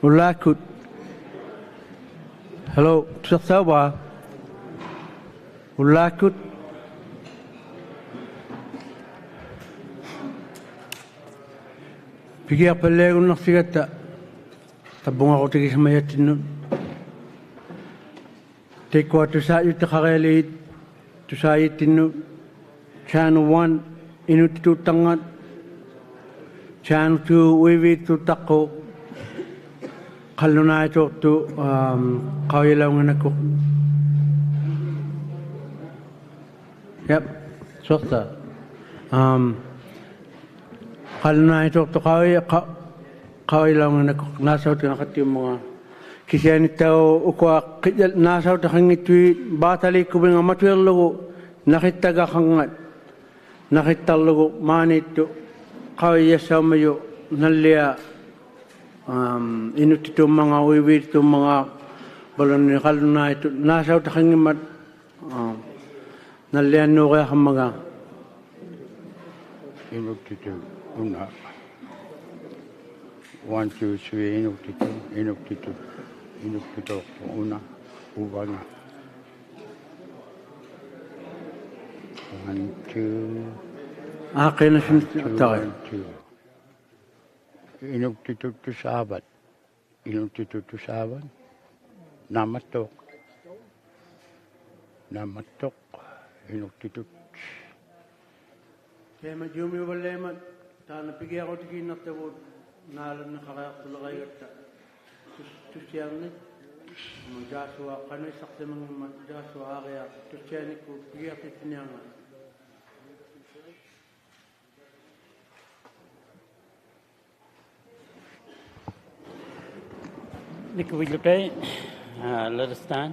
Iqaluit. Hello, Tsawa. Iqaluit. Pigia pellegun naqsigata tabbungaqutigis mayattinnun tekwa tusaayuttaqareeliit tusaayittinnu channel 1 inutituuttangat channel 2 uiviittuuttaqqu qallunaatuortu qawilaunganakku. Yep, sorta. Qallunaatuortu qawilaunganakku naasautinaqattium mga kisianittau ukua qijal naasautaqangittui baataliikkubinga matuerlugu naqittagaqangat naqittarlugu maaniittu qawiyassaumayu nallia inutitummanga uiviittummanga balonni qallunaaitu naasautaqangimmat nalliannuuqiaqammaga inutitu una 1 2 3 inutitu una uvanga 1 2 aqina sintaqa inutitu sahabat namatok inutitu kema jumi wallemat taana pigiaqutikinnartavut naalanneqariartulaqaigatta tussiarnik jaasua qanuissartimangimma jaasua aaria tussianikku pigiartitinianga Nikuvilutai, let us stand.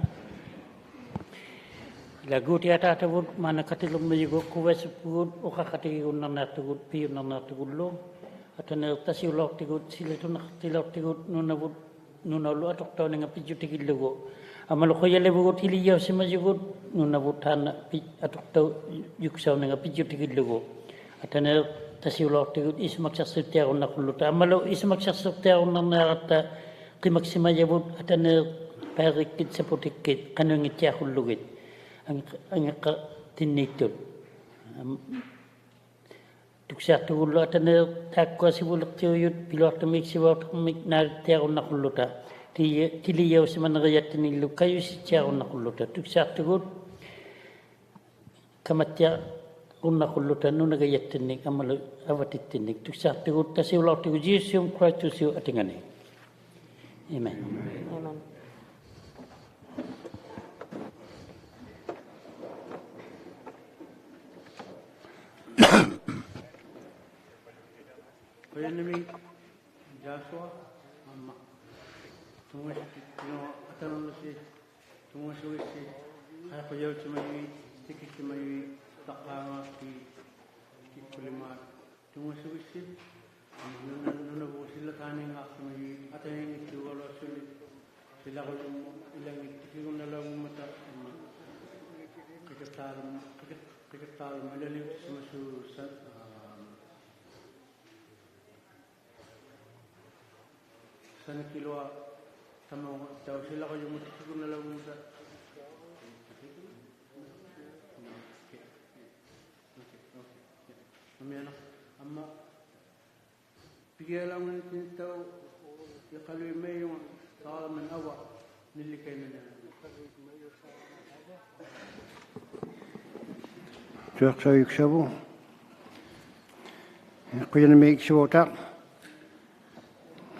Lagu tiada tawud mana katilum menyugut kuwesupud oka katigun nanatugud piun nanatugud lo atana tasiulok tigut siletun tilok tigut nunalu atok tau dengan piju tigil lugo amalu khoyale bugut hiliya simajugut nunabu tana atok tau yuksau dengan piju tigil lugo atana tasiulok tigut ismak sasutya unakulluta amalu ismak sasutya unanarata qimak simajabut atana parikit seputikit kanungit yahulugit ang tinitut tuksatulo atana takwa sibulak tiyut pilotamik siwatamik nartiaw nakulluta tiliyaw simanagayatini lukayo si tiyaw nakulluta tuksatugut kamatya unakulluta nunagayatini amalu avatitini tuksatugut tasiulak tigut jisum Christus atingani. Amen. Amen. Enemy Joshua amma tumushino atanusi tumushuisi hayakoyauchimayi tikichimayi taqama ki kulima tumushuisi nuna busilla kaningaaqsimayi ataningi tuwalosuli silaqulum ilangi tikigunalagumata amma kikitaalum ilali sumasu sana kilwa tama taw sila ko yung mutisiguro na lang mo sa mamaya amma bigyan lang mo natin taw Iqaluit may yung saka man awa nilikay na niya Tuaksa yuksabu kuya na may iksabotak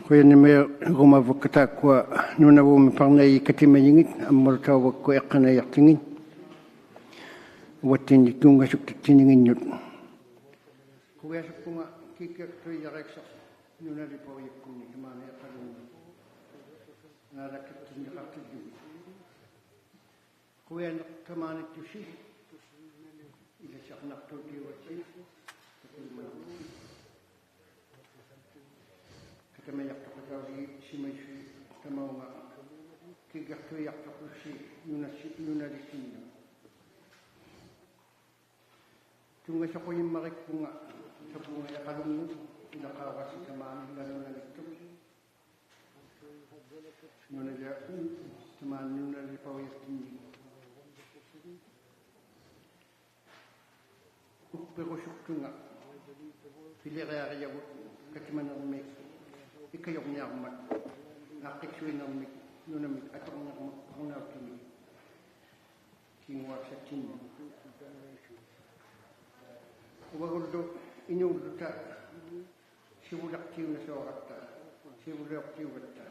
kuya ni may gumavukata kwa nuna wo mipangnay katimayingit amurta wak ko ekana yaktingin watin itunga suktitiningin yun kuya sa punga kikak to yareksa nuna ripo yakuni kumana yakalun narakitin yakakidyo kuya kamana tusi ila siya nakto diwasi kama yaktakutawi simaysi tamawa kigakto yaktakusi nuna disino tunga sa ko yung makikpunga sa bunga yakalunod inakawasi kamani lalo na nito nuna ja taman nuna li pau yakini pero shukunga pilera ya katimana me ikayok nya mat nakiksuin na me nuna me atong na kini kingwa sa tin waguldo inyo ta siwulak tiw na sorata siwulak tiw ta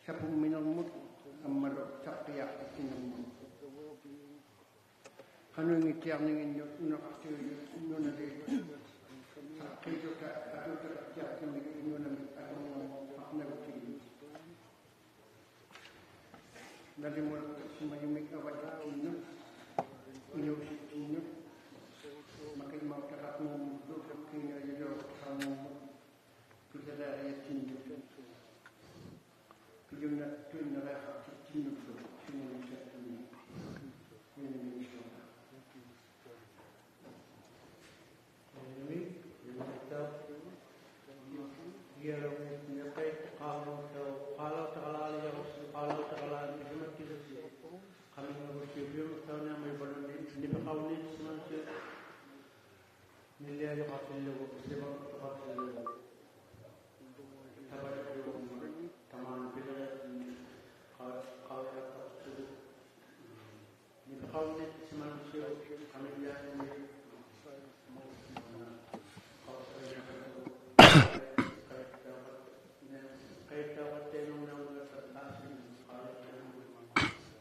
sa puminamot ang malo sa kaya at tinamot ano yung itiyang ninyo nakaktiw nyo na dito sa kayo ka ato ka kaya nyo na atong paknagtiw nalimot sumayumik awad inyo inyo si inyo makimaw takat mo doon kaya yun ang pagdadari at inyo yung natuloy na lahat at tinutulog sinulit sa tuloy yun ang misyo Anyway, yung ito yaraw niya kahit kalaw takalali kalaw takalali kami nga magsibyo magtaw na may balon hindi pa kaunit naman siya niliyayo kasilog kasi ba kasilog tabay yung tamaan pila kawala kasilog hindi pa kaunit naman siya kami yan kahit dapat tenong na mga sa tasin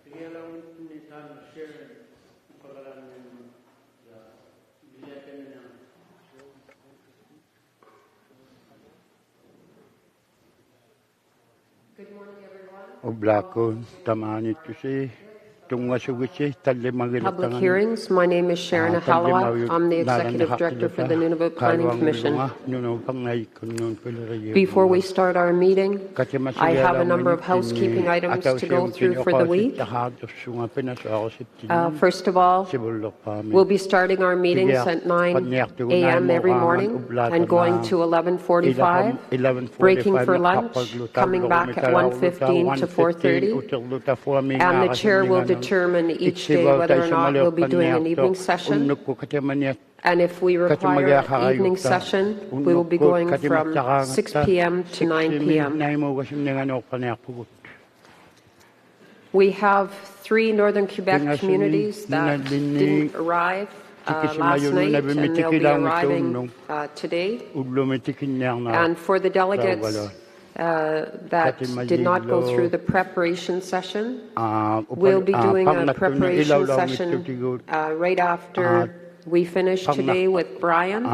bigyan lang ni Tan share ang pagkalan ng bilyakan niya. Good morning, everyone. Oblakon, tamanit ko si Public hearings. My name is Sharon Iqaluit. I'm the Executive Director for the Nunavut Planning Commission. Before we start our meeting, I have a number of housekeeping items to go through for the week. First of all, we'll be starting our meetings at 9 a.m. every morning and going to 11:45, breaking for lunch, coming back at 1:15 to 4:30, and the chair will determine each day whether or not we'll be doing an evening session. And if we require an evening session, we will be going from 6 p.m. to 9 p.m. We have 3 Northern Quebec communities that didn't arrive last night, and they'll be arriving today. And for the delegates that did not go through the preparation session, we'll be doing a preparation session right after we finish today with Brian.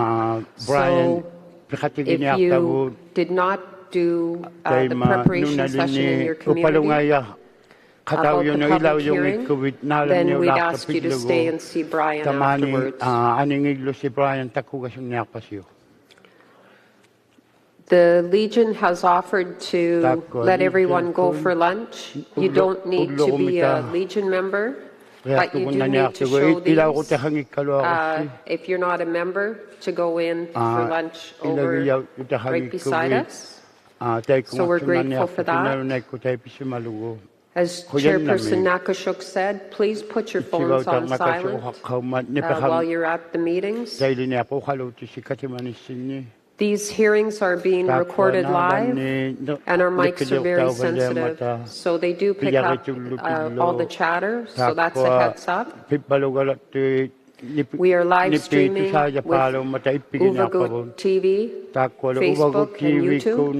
So if you did not do the preparation session in your community about the public hearing, then we'd ask you to stay and see Brian afterwards. The Legion has offered to let everyone go for lunch. You don't need to be a Legion member, but you do need to show these, if you're not a member, to go in for lunch over right beside us. So we're grateful for that. As Chairperson Nakashuk said, please put your phones on silent while you're at the meetings. These hearings are being recorded live, and our mics are very sensitive, so they do pick up all the chatter, so that's a heads up. We are live streaming with Iqaluit TV, Facebook, and YouTube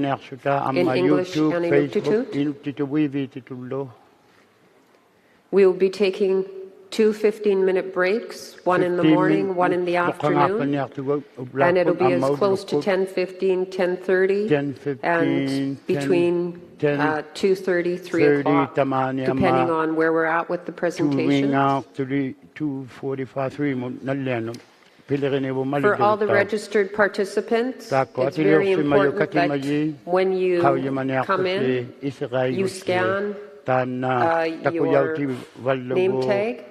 in English and Inuktitut. We will be taking 2 15-minute breaks, one in the morning, one in the afternoon, and it'll be as close to 10:15, 10:30, and between 2:30, 3 o'clock, depending on where we're at with the presentation. For all the registered participants, it's very important that when you come in, you scan your name tag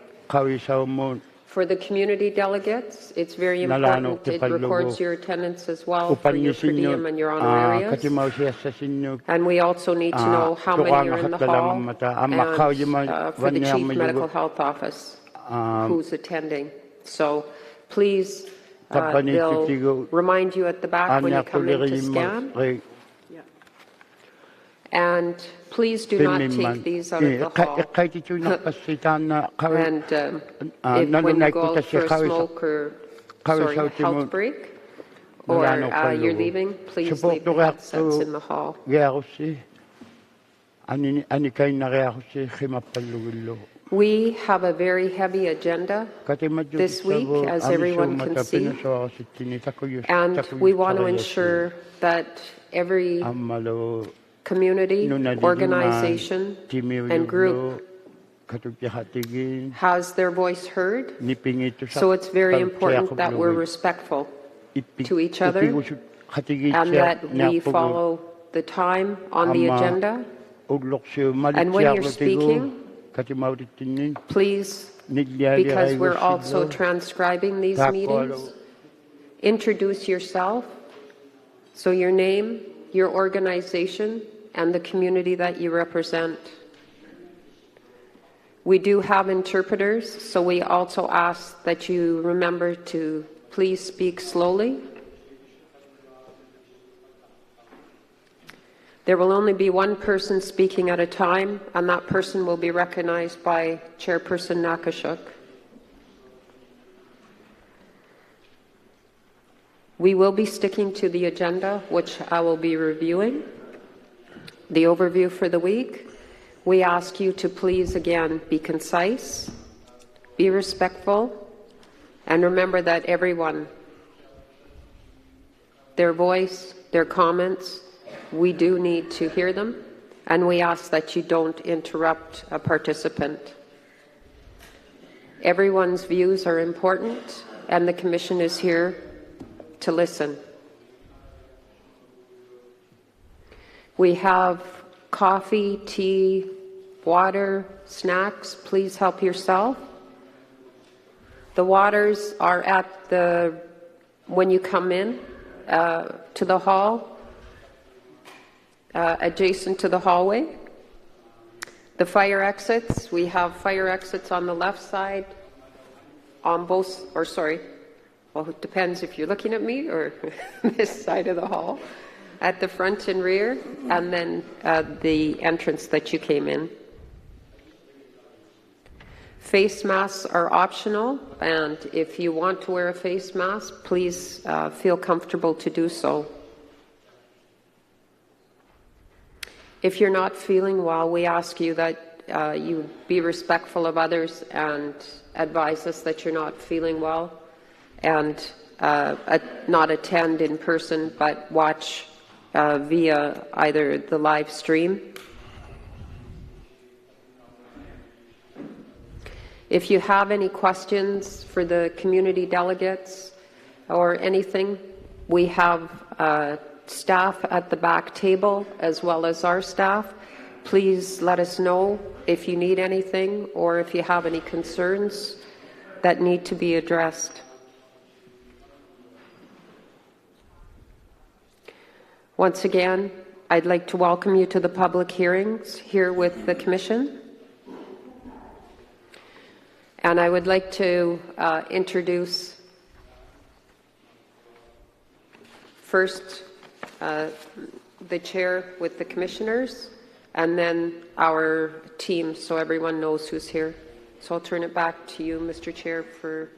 For the community delegates, it's very important. It records your attendance as well for your per diem and your honorarius. And we also need to know how many are in the hall and for the Chief Medical Health Office who's attending. So please, they'll remind you at the back when you come in to scan. And please do not take these out of the hall. And when you go out for a smoke or health break, or you're leaving, please leave the headsets in the hall. We have a very heavy agenda this week, as everyone can see, and we want to ensure that every community, organization, and group has their voice heard. So it's very important that we're respectful to each other and that we follow the time on the agenda. And when you're speaking, please, because we're also transcribing these meetings, introduce yourself, so your name, your organization, and the community that you represent. We do have interpreters, so we also ask that you remember to please speak slowly. There will only be one person speaking at a time, and that person will be recognized by Chairperson Nakashuk. We will be sticking to the agenda, which I will be reviewing. The overview for the week. We ask you to please, again, be concise, be respectful, and remember that everyone, their voice, their comments, we do need to hear them, and we ask that you don't interrupt a participant. Everyone's views are important, and the Commission is here to listen. We have coffee, tea, water, snacks. Please help yourself. The waters are at when you come in to the hall, adjacent to the hallway. The fire exits, we have fire exits on the left side, on both, or sorry, well, it depends if you're looking at me or this side of the hall, at the front and rear, and then the entrance that you came in. Face masks are optional, and if you want to wear a face mask, please feel comfortable to do so. If you're not feeling well, we ask you that you be respectful of others and advise us that you're not feeling well, and not attend in person, but watch via either the live stream. If you have any questions for the community delegates or anything, we have staff at the back table as well as our staff. Please let us know if you need anything or if you have any concerns that need to be addressed. Once again, I'd like to welcome you to the public hearings here with the Commission. And I would like to introduce first the chair with the commissioners, and then our team, so everyone knows who's here. So I'll turn it back to you, Mr. Chair, for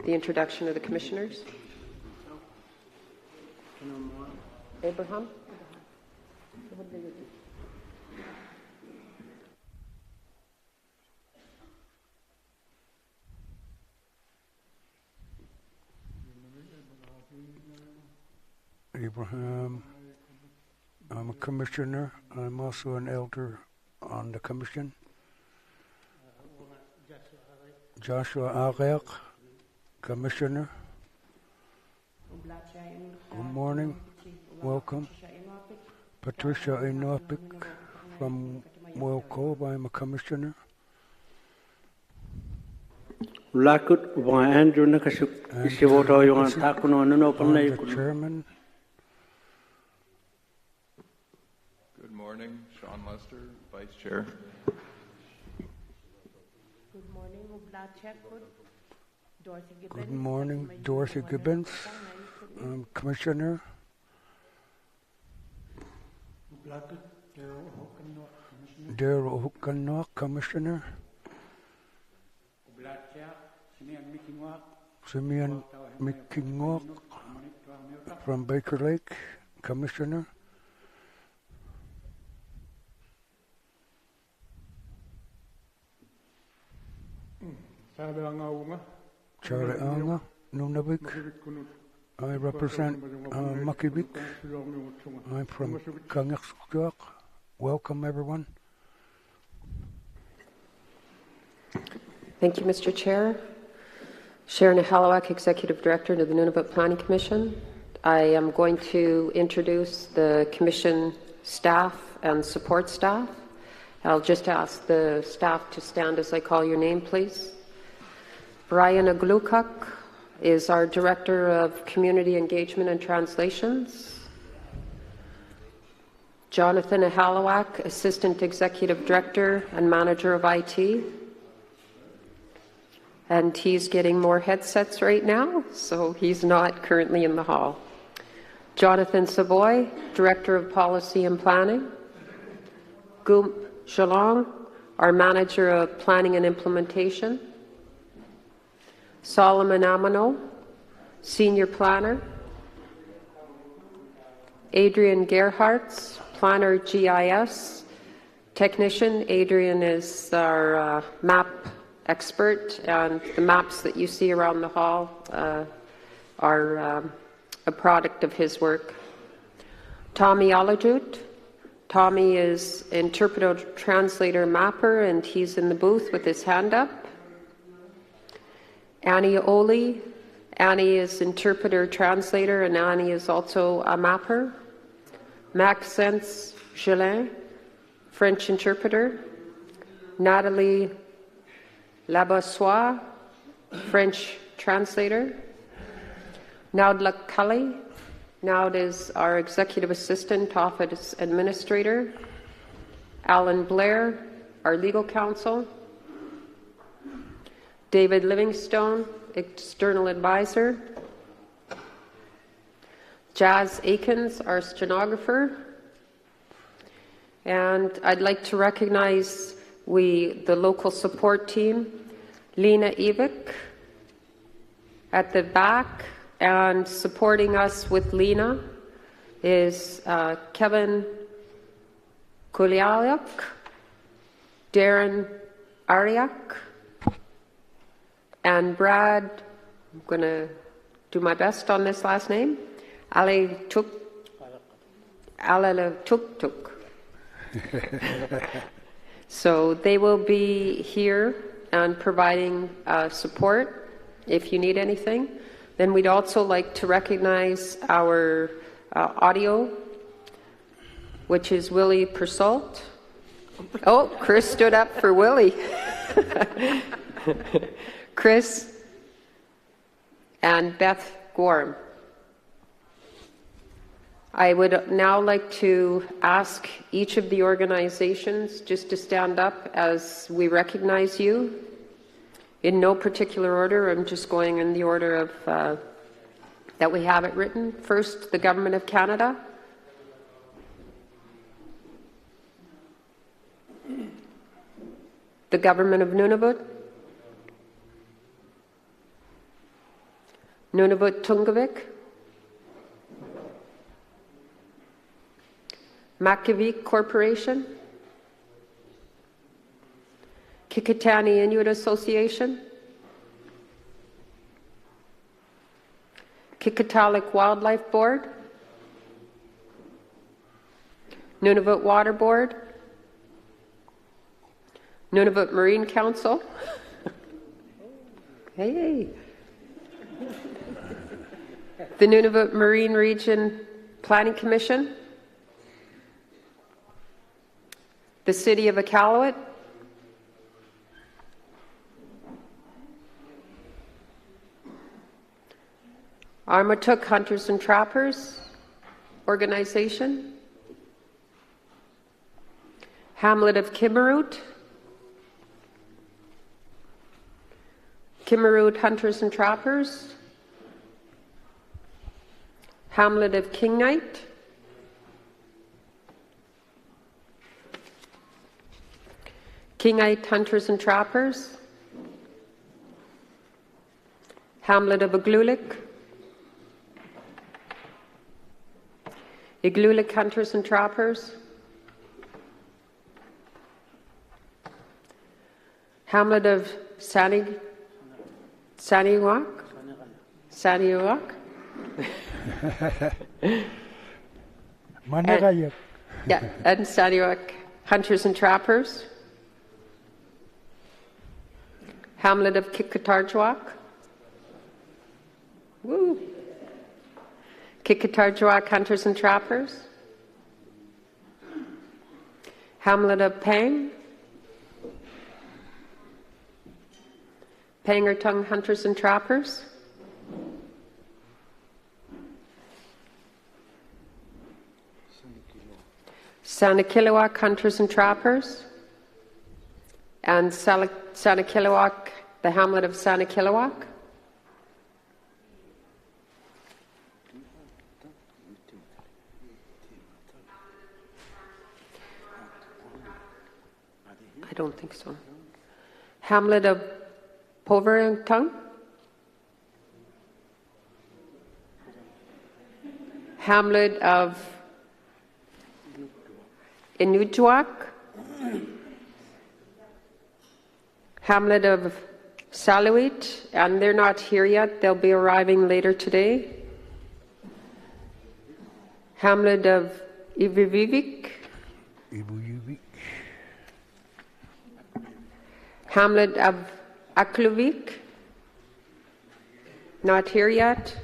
the introduction of the commissioners. Abraham? Abraham. I'm a commissioner. I'm also an elder on the commission. Joshua Arek, commissioner. Good morning. Welcome. Patricia Inopik from Well Cove. I'm a commissioner. Lakut wa Andrew nakasuk isivoto yung takuno no panay the chairman. Good morning, Sean Lester, Vice Chair. Good morning, Dorothy Gibbons. Good morning, Dorothy Gibbons, Commissioner. Daryl Hukanok, Commissioner. Simeon Mikingwak from Baker Lake, Commissioner. Charlie Anga, Nunavik. I represent Makivik. I'm from Kangaksuk. Welcome, everyone. Thank you, Mr. Chair. Sharon Halawak, Executive Director of the Nunavut Planning Commission. I am going to introduce the Commission staff and support staff. I'll just ask the staff to stand as I call your name, please. Brian Iqaluit is our Director of Community Engagement and Translations. Jonathan Halawak, Assistant Executive Director and Manager of IT. And he's getting more headsets right now, so he's not currently in the hall. Jonathan Savoy, Director of Policy and Planning. Goom Shalong, our Manager of Planning and Implementation. Solomon Amano, Senior Planner. Adrian Gerhardt, Planner GIS. Technician, Adrian is our map expert, and the maps that you see around the hall are a product of his work. Tommy Alajut. Tommy is interpreter, translator, mapper, and he's in the booth with his hand up. Annie Oli. Annie is interpreter, translator, and Annie is also a mapper. Maxence Gelin, French interpreter. Natalie Labassois, French translator. Naudla Cully. Naud is our executive assistant, office administrator. Alan Blair, our legal counsel. David Livingstone, external advisor. Jazz Akins, our stenographer. And I'd like to recognize the local support team. Lena Evik at the back, and supporting us with Lena is Kevin Kulialiuk, Darren Ariak, and Brad, I'm going to do my best on this last name, Alatuk. So they will be here and providing support if you need anything. Then we'd also like to recognize our audio, which is Willie Persault. Oh, Chris stood up for Willie. Chris and Beth Gorm. I would now like to ask each of the organizations just to stand up as we recognize you. In no particular order, I'm just going in the order of that we have it written. First, the Government of Canada. The Government of Nunavut. Nunavut Tungavik. Makivik Corporation. Kikitani Inuit Association. Kikitalik Wildlife Board. Nunavut Water Board. Nunavut Marine Council. Hey. The Nunavut Marine Region Planning Commission. The City of Iqaluit. Armatuk Hunters and Trappers Organization, Hamlet of Iqaluit, Iqaluit Hunters and Trappers, Hamlet of Iqaluit, Iqaluit Hunters and Trappers, Hamlet of Iqaluit, Iqaluit Hunters and Trappers, Hamlet of Saniwak, Manirayak. and Saniwak Hunters and Trappers, Hamlet of Kikatarjuak, Kikatarjuak Hunters and Trappers, Hamlet of Pang, Pangertung Hunters and Trappers, Sanikiluak Hunters and Trappers, and Sanikiluak, the Hamlet of Sanikiluak, I don't think so. Hamlet of Poverangtung, Hamlet of Inujuak, Hamlet of Iqaluit, and they're not here yet, they'll be arriving later today. Hamlet of Ivivivik, Hamlet of Iqaluit, not here yet.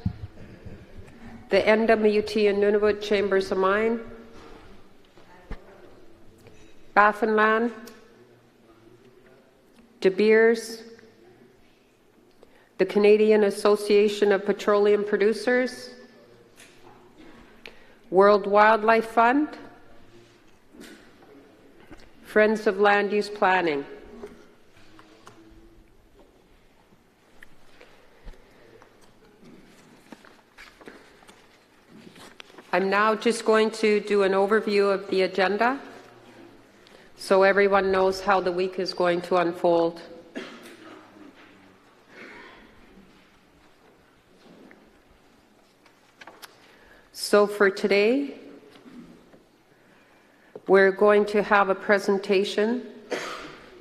The NWT and Nunavut Chambers of Mine, Baffinland, De Beers, the Canadian Association of Petroleum Producers, World Wildlife Fund, Friends of Land Use Planning. I'm now just going to do an overview of the agenda so everyone knows how the week is going to unfold. So for today, we're going to have a presentation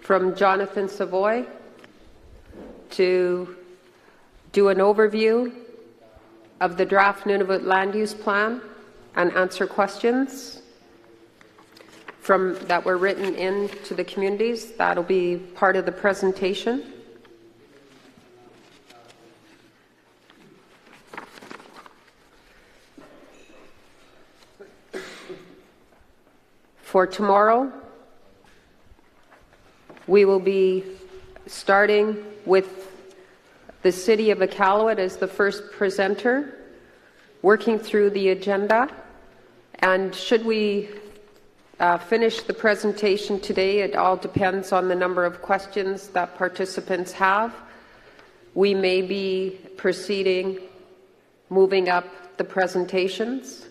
from Jonathan Savoy to do an overview of the draft Nunavut Land Use Plan and answer questions that were written into the communities. That'll be part of the presentation. For tomorrow, we will be starting with the City of Iqaluit as the first presenter, working through the agenda. And should we finish the presentation today, it all depends on the number of questions that participants have. We may be proceeding, moving up the presentations.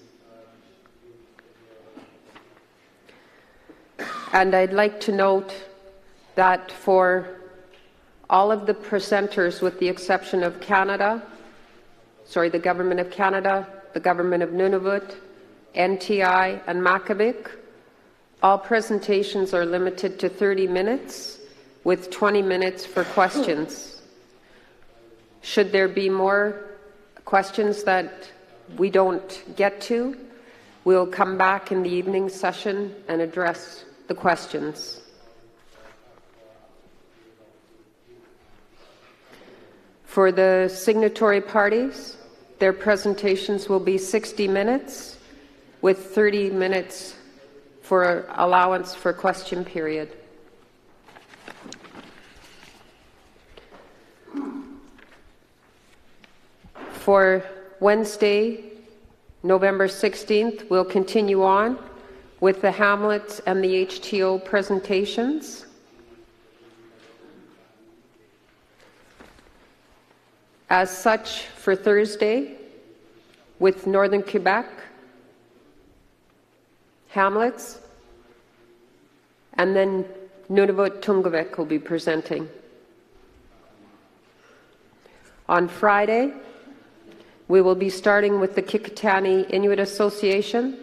And I'd like to note that for all of the presenters, with the exception of Canada, the Government of Canada, the Government of Nunavut, NTI, and Makabik, all presentations are limited to 30 minutes, with 20 minutes for questions. Should there be more questions that we don't get to, we'll come back in the evening session and address the questions. For the signatory parties, their presentations will be 60 minutes with 30 minutes for allowance for question period. For Wednesday, November 16th, we'll continue on with the Hamlets and the HTO presentations. As such, for Thursday, with Northern Quebec, Hamlets, and then Nunavut Tungavik will be presenting. On Friday, we will be starting with the Kikitani Inuit Association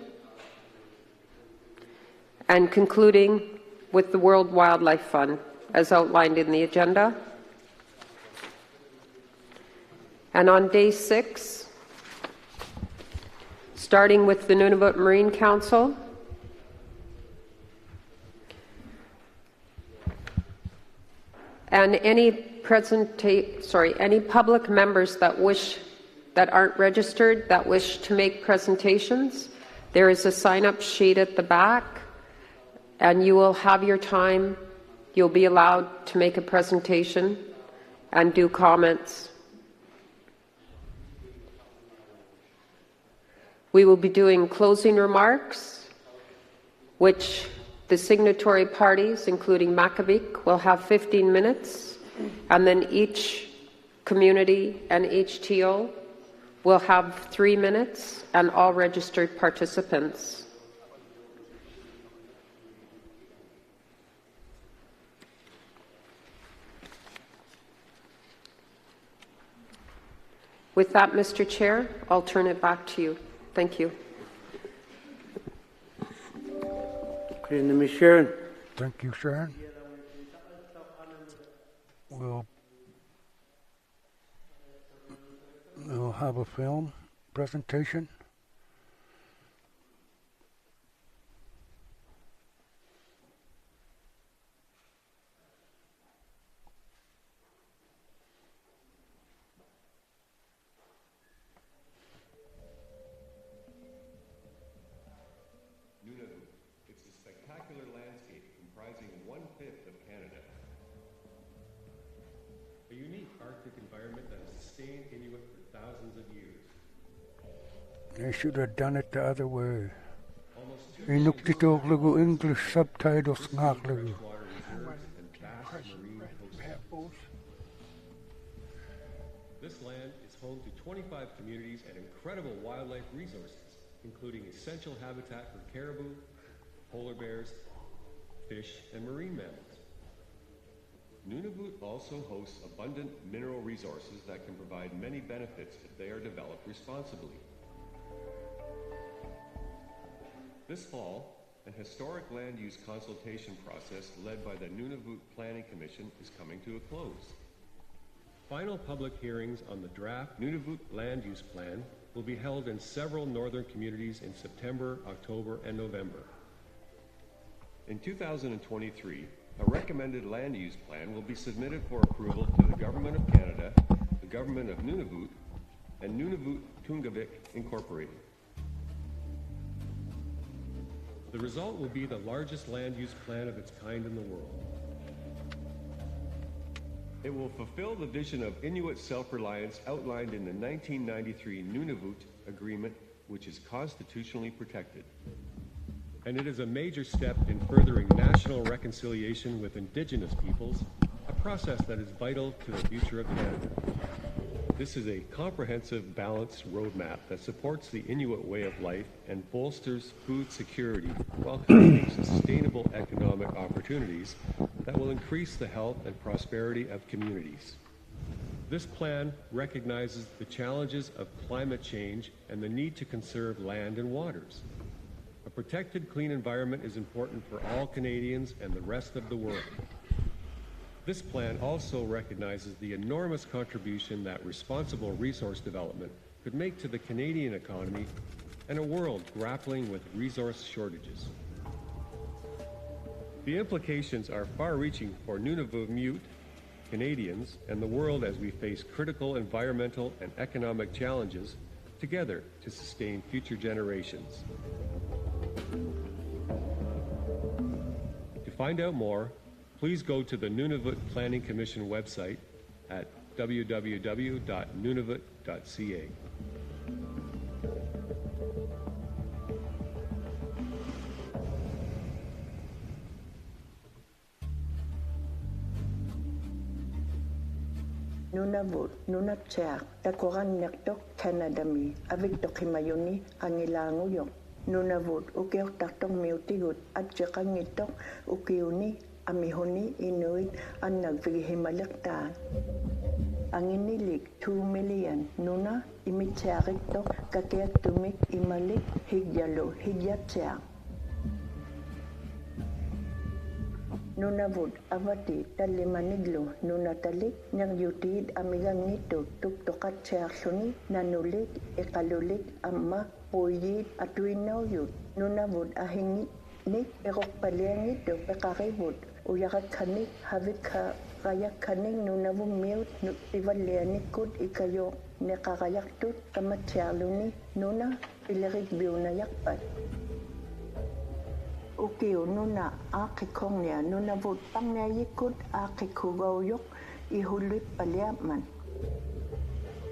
and concluding with the World Wildlife Fund, as outlined in the agenda. And on day 6, starting with the Nunavut Marine Council, and any public members that aren't registered that wish to make presentations, there is a sign-up sheet at the back, and you will have your time. You'll be allowed to make a presentation and do comments. We will be doing closing remarks, which the signatory parties, including Makabik, will have 15 minutes, and then each community and HTO will have 3 minutes, and all registered participants. With that, Mr. Chair, I'll turn it back to you. Thank you. Thank you, Sharon. We'll have a film presentation. They should have done it the other way. English subtitles. This land is home to 25 communities and incredible wildlife resources, including essential habitat for caribou, polar bears, fish, and marine mammals. Nunavut also hosts abundant mineral resources that can provide many benefits if they are developed responsibly. This fall, an historic land use consultation process led by the Nunavut Planning Commission is coming to a close. Final public hearings on the draft Nunavut Land Use Plan will be held in several northern communities in September, October, and November. In 2023, a recommended land use plan will be submitted for approval to the Government of Canada, the Government of Nunavut, and Nunavut Tungavik Incorporated. The result will be the largest land use plan of its kind in the world. It will fulfill the vision of Inuit self-reliance outlined in the 1993 Nunavut Agreement, which is constitutionally protected. And it is a major step in furthering national reconciliation with Indigenous peoples, a process that is vital to the future of Canada. This is a comprehensive, balanced roadmap that supports the Inuit way of life and bolsters food security while creating sustainable economic opportunities that will increase the health and prosperity of communities. This plan recognizes the challenges of climate change and the need to conserve land and waters. A protected, clean environment is important for all Canadians and the rest of the world. This plan also recognizes the enormous contribution that responsible resource development could make to the Canadian economy and a world grappling with resource shortages. The implications are far-reaching for Nunavut Canadians and the world as we face critical environmental and economic challenges together to sustain future generations. To find out more, please go to the Nunavut Planning Commission website at www.nunavut.ca. Nunavut, nunatseak, takoran nektok Canadami, avik tokimayoni, angilanguyok. Nunavut, ukiok taktong miutigut, at jakangitok, ukiuni, amihoni, Inuit, ang nagvigihimalaktaan. Ang inilig, 2 million, nuna, imitseakik to, kakiak tumik, imalik, higyalo, higyatseak. Nunavut, avati, talimaniglo, nunatalik, niyang yutid, amigang nito, tuktokat seaksoni, nanulik, Iqaluit, amma, puyid, atuinaw yut. Nunavut, ahingit, nik, erok paliangit, do, pekaribut, uyakat kanik, havik ka, kayak kaning nunavum miut, ivalianikut, ikayo, nekarayaktut, kamatsialuni, nuna, pilerik biuna yakpat. Ukiyo nuna akikong niya, nunavut pang niya yikut akikugawyok, ihulit paliaman.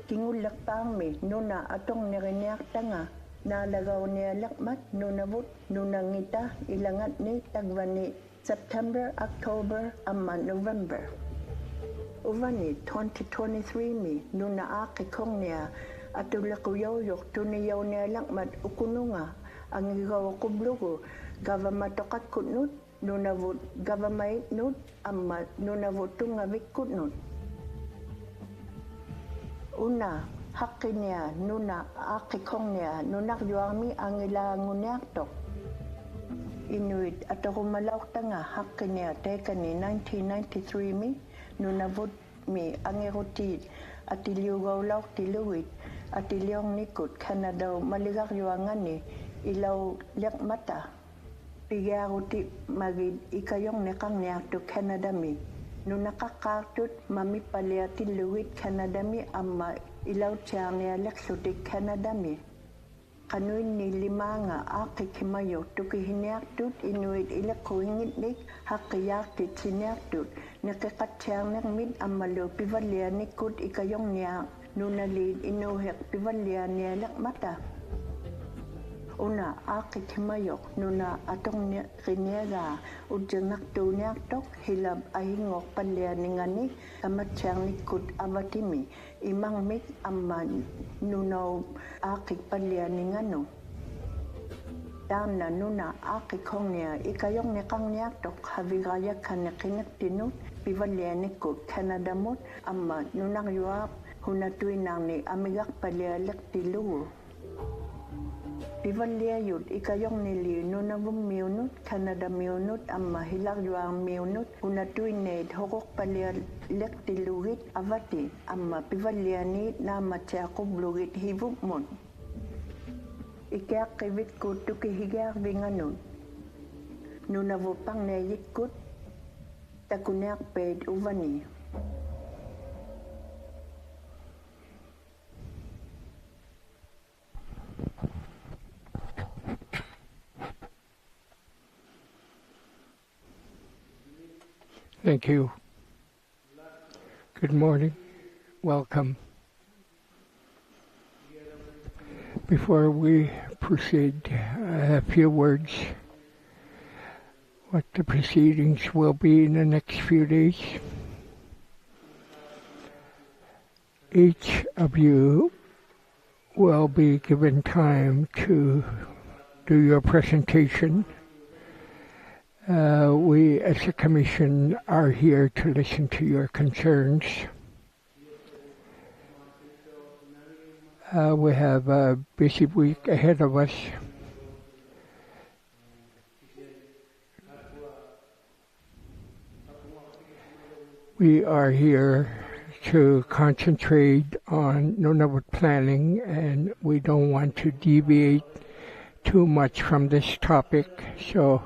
Kingulak pang mi, nuna atong niriniak tanga, nalagaw niya lakmat, nunavut, nunangita, ilangat ni tagvani, September, October, amma November. Uvani 2023 mi, nuna akikong niya, atulakuyawyok, tuniyaw niya lakmat, ukununga, ang igaw kublugo, Gavamatokat kutnut, nunavut gavamait nut, amma nunavut tungavik kutnut. Una, hakin niya, nuna akikong niya, nunak yuami ang ilangunyak tok. Inuit at kumalaw tanga hakin niya, teka ni 1993 mi, nunavut mi ang irutid, at iliyugaw law tiluit, at iliyong nikut, Canada maligak yuangan ni, ilaw liak mata. Pigaruti magid ikayong nekang niya to Canada mi. Nung nakakatut mami paliati luwit Canada mi amma ilaw siya niya leksuti Canada mi. Kanuin ni lima nga akikimayo tukihiniaktut inuit ilakuingitnik hakiyaktit siniaktut. Nakikatsiyang nagmid amalo pivalianikut ikayong niya nunalid inuhek pivalian niya lakmata. Una akikimayok nuna atong riniaga ujengak tunyak tok hilab ahingok palianingani kamatsyang nikut abatimi imang mik amman nunaw akik palianingano. Dana nuna akikong niya ikayong nekang niyak tok havigaya kanakinak tinut pivalianikut Canadamot amma nunang yuap hunatuinang ni amigak palialak tiluwo. Pivalia yut ikayong nili nunavum miunut Canada miunut amma hilag yuang miunut unatuined hokok palia lektilugit avati amma pivaliani na matyakublugit hivupmon. Ikyak kivit ko tukihigyak vinganut. Nunavupang nayikut takunyak ped uvani. Thank you. Good morning. Welcome. Before we proceed, I have a few words. What the proceedings will be in the next few days. Each of you will be given time to do your presentation. We as a commission are here to listen to your concerns. We have a busy week ahead of us. We are here to concentrate on Nunavut planning, and we don't want to deviate too much from this topic, so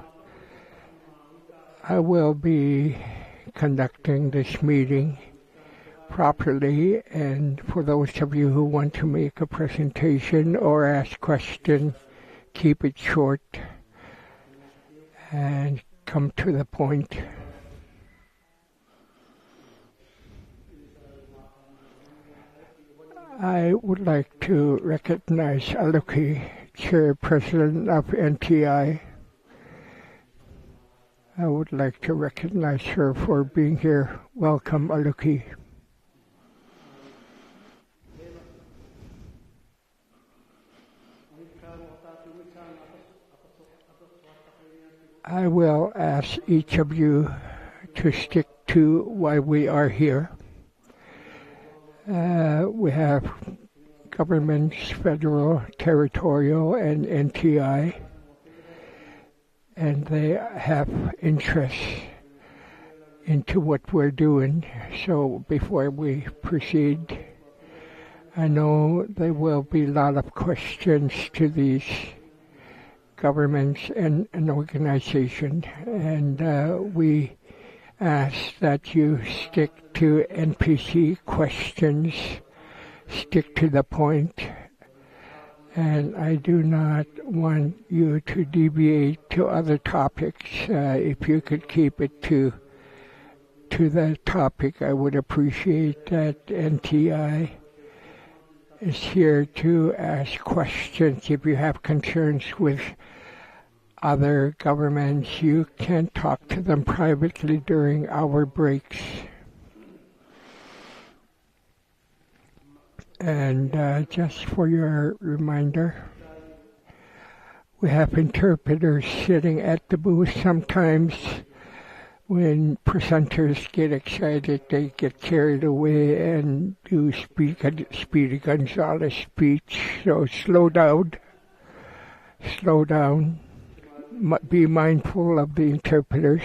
I will be conducting this meeting properly, and for those of you who want to make a presentation or ask questions, keep it short and come to the point. I would like to recognize Aluki, Chairperson of NTI. I would like to recognize her for being here. Welcome, Aluki. I will ask each of you to stick to why we are here. We have governments, federal, territorial, and NTI, and they have interests into what we're doing. So before we proceed, I know there will be a lot of questions to these governments and an organization, and we ask that you stick to NPC questions, stick to the point, and I do not want you to deviate to other topics. If you could keep it to the topic, I would appreciate that. NTI is here to ask questions. If you have concerns with other governments, you can talk to them privately during our breaks. And just for your reminder, we have interpreters sitting at the booth. Sometimes when presenters get excited, they get carried away and do Speedy Gonzales speech. So slow down. Be mindful of the interpreters.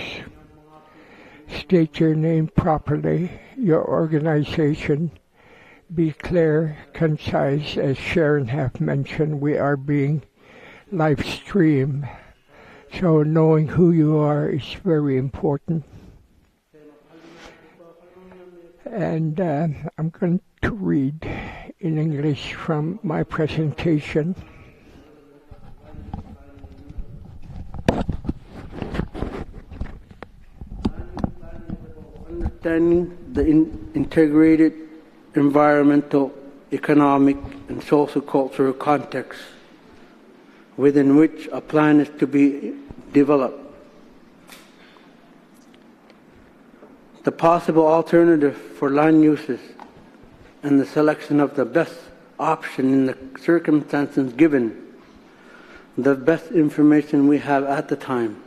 State your name properly, your organization. Be clear, concise. As Sharon have mentioned, we are being live streamed. So knowing who you are is very important. And I'm going to read in English from my presentation. Understanding the integrated environmental, economic, and socio-cultural context within which a plan is to be developed. The possible alternative for land uses and the selection of the best option in the circumstances given the best information we have at the time.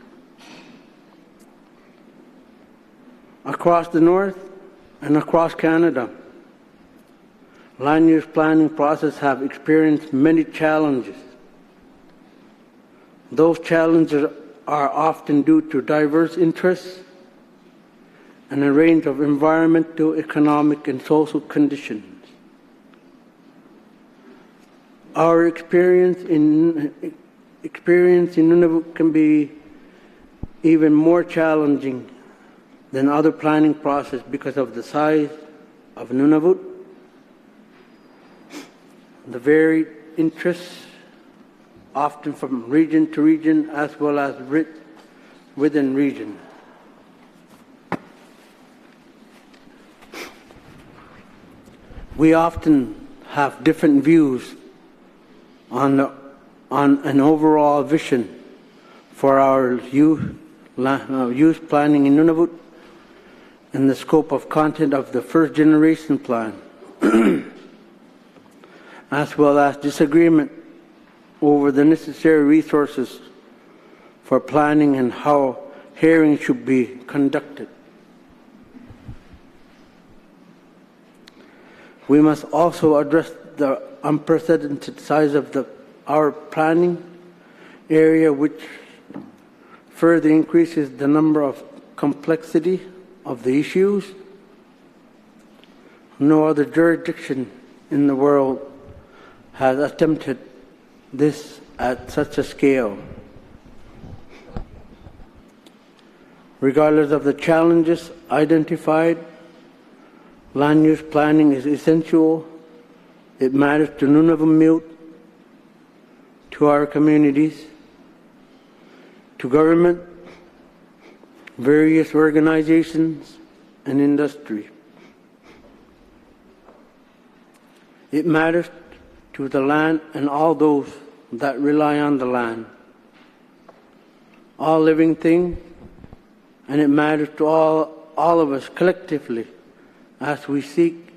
Across the North and across Canada, land use planning process have experienced many challenges. Those challenges are often due to diverse interests and a range of environmental, economic, and social conditions. Our experience in Nunavut can be even more challenging than other planning process because of the size of Nunavut, the varied interests, often from region to region as well as within region. We often have different views on an overall vision for our youth planning in Nunavut and the scope of content of the first generation plan, as well as disagreement over the necessary resources for planning and how hearings should be conducted. We must also address the unprecedented size of our planning area, which further increases the number of complexity of the issues. No other jurisdiction in the world has attempted this at such a scale. Regardless of the challenges identified, land use planning is essential. It matters to Nunavut, to our communities, to government, various organizations, and industry. It matters to the land and all those that rely on the land, all living things, and it matters to all of us collectively as we seek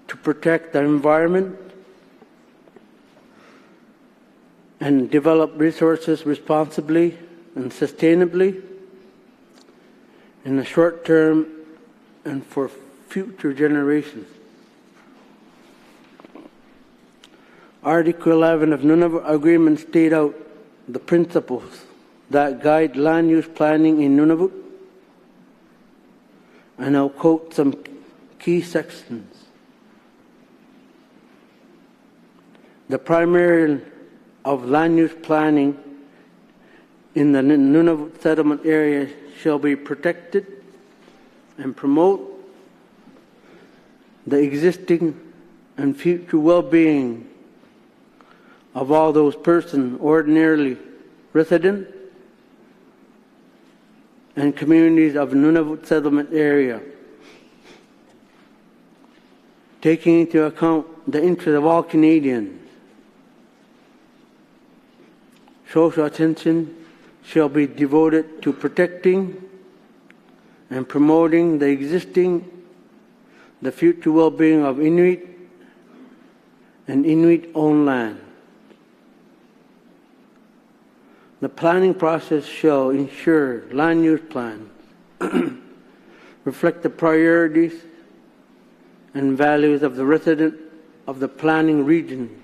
to protect the environment and develop resources responsibly and sustainably in the short term and for future generations. Article 11 of Nunavut Agreement state out the principles that guide land use planning in Nunavut, and I'll quote some key sections. The primary of land use planning in the Nunavut settlement area shall be protected and promote the existing and future well-being of all those persons ordinarily resident and communities of Nunavut settlement area, taking into account the interests of all Canadians. Social attention shall be devoted to protecting and promoting the existing, the future well-being of Inuit and Inuit-owned land. The planning process shall ensure land use plans reflect the priorities and values of the resident of the planning regions,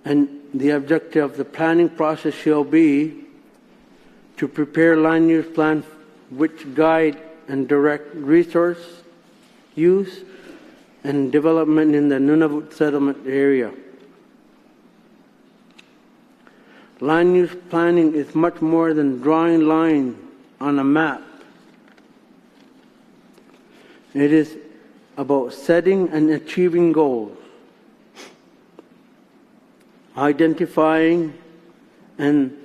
and the objective of the planning process shall be to prepare land use plans which guide and direct resource use and development in the Nunavut settlement area. Land use planning is much more than drawing lines on a map. It is about setting and achieving goals, identifying and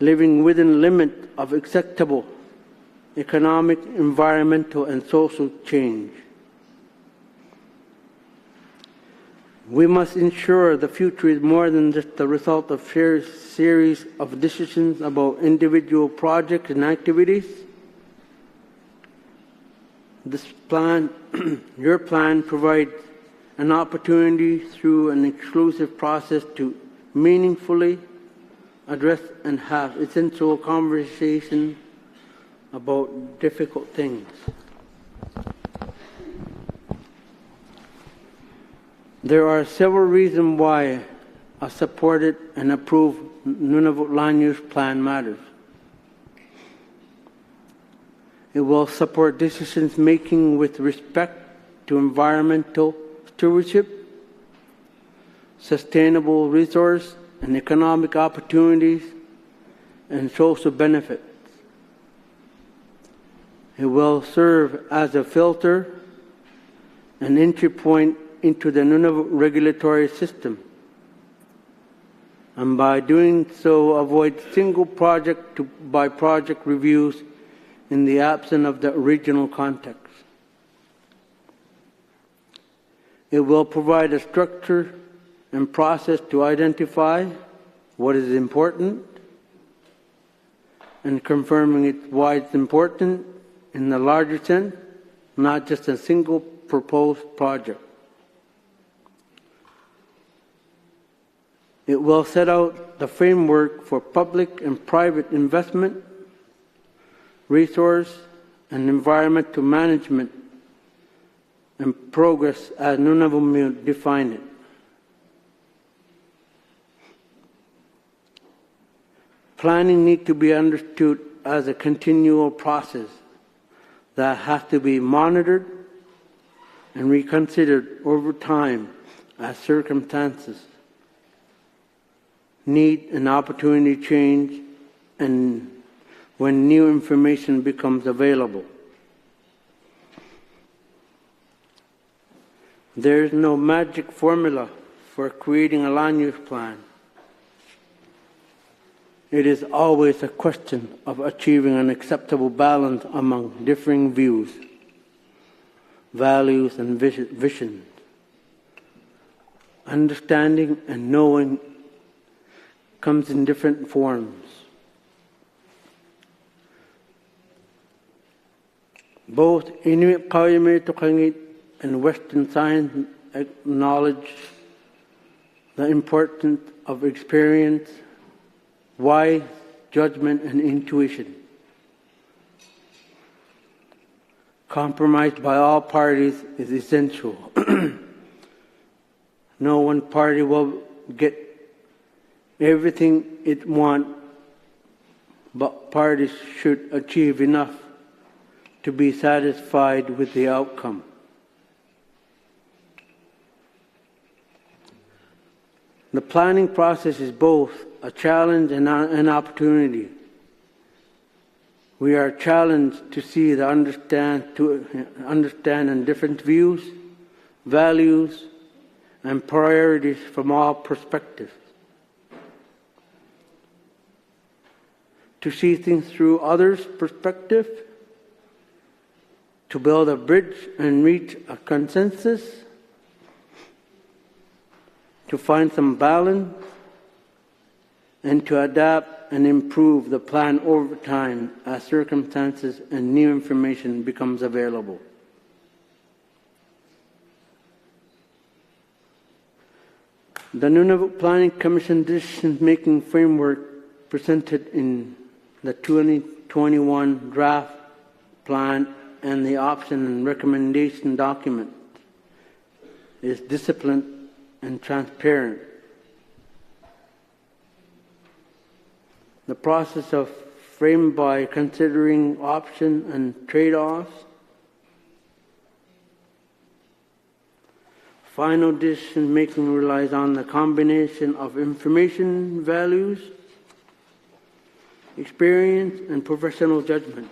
living within limits of acceptable economic, environmental, and social change. We must ensure the future is more than just the result of a series of decisions about individual projects and activities. This plan, your plan, provides an opportunity through an exclusive process to meaningfully address and have essential conversations about difficult things. There are several reasons why a supported and approved Nunavut land use plan matters. It will support decisions making with respect to environmental stewardship, sustainable resource and economic opportunities, and social benefits. It will serve as a filter, an entry point into the Nunavut regulatory system, and by doing so avoid single project by project reviews in the absence of the regional context. It will provide a structure and process to identify what is important and confirming why it's important in the larger sense, not just a single proposed project. It will set out the framework for public and private investment, resource and environmental management, and progress as Nunavut define it. Planning needs to be understood as a continual process that has to be monitored and reconsidered over time as circumstances, need and opportunity change, and when new information becomes available. There is no magic formula for creating a land use plan. It is always a question of achieving an acceptable balance among differing views, values, and visions. Understanding and knowing comes in different forms. Both Inuit Iqaluit and Western science acknowledge the importance of experience, wise judgment, and intuition. Compromise by all parties is essential. No one party will get everything it wants, but parties should achieve enough to be satisfied with the outcome. The planning process is both a challenge and an opportunity. We are challenged to see to understand different views, values, and priorities from all perspectives. To see things through others' perspective, to build a bridge and reach a consensus, to find some balance, and to adapt and improve the plan over time as circumstances and new information becomes available. The Nunavut Planning Commission decision-making framework presented in the 2021 draft plan and the option and recommendation document is disciplined and transparent. The process is framed by considering options and trade-offs. Final decision-making relies on the combination of information, values, experience, and professional judgment.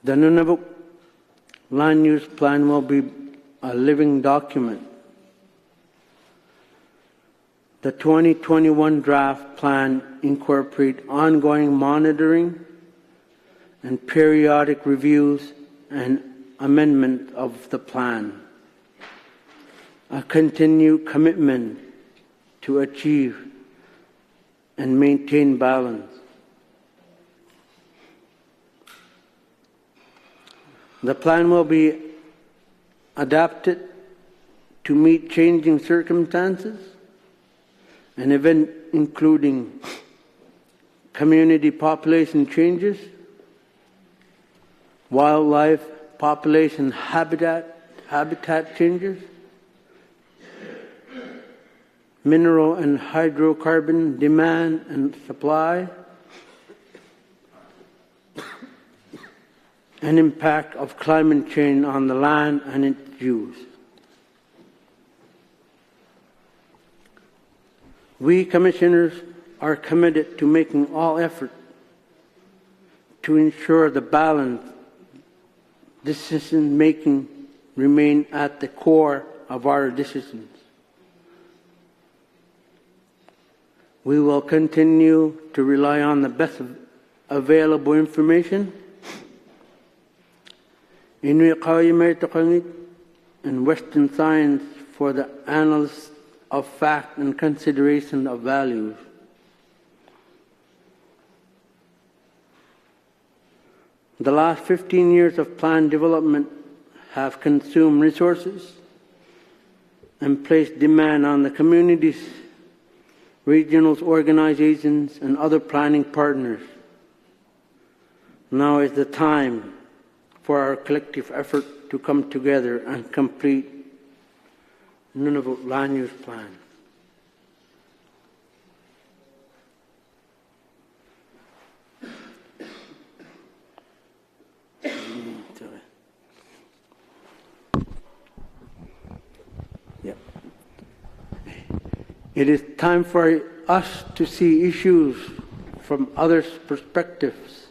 The Nunavut Land Use Plan will be a living document. The 2021 draft plan incorporates ongoing monitoring and periodic reviews and amendment of the plan. A continued commitment to achieve and maintain balance. The plan will be adapted to meet changing circumstances and events including community population changes, wildlife population habitat changes, mineral and hydrocarbon demand and supply, and impact of climate change on the land and its use. We commissioners are committed to making all effort to ensure the balanced decision-making remain at the core of our decisions. We will continue to rely on the best available information in Iqaluit and Western science for the analysis of fact and consideration of values. The last 15 years of plan development have consumed resources and placed demand on the communities, regional organizations, and other planning partners. Now is the time for our collective effort to come together and complete Nunavut Land Use Plan. It is time for us to see issues from others' perspectives,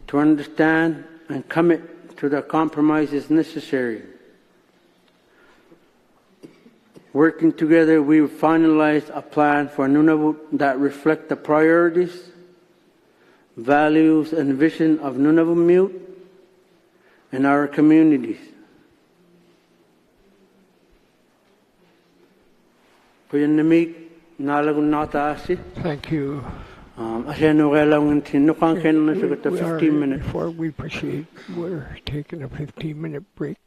to understand and commit to the compromises necessary. Working together, we will finalize a plan for Nunavut that reflects the priorities, values, and vision of Nunavut and our communities. Thank you. Before we proceed, we're taking a 15-minute break.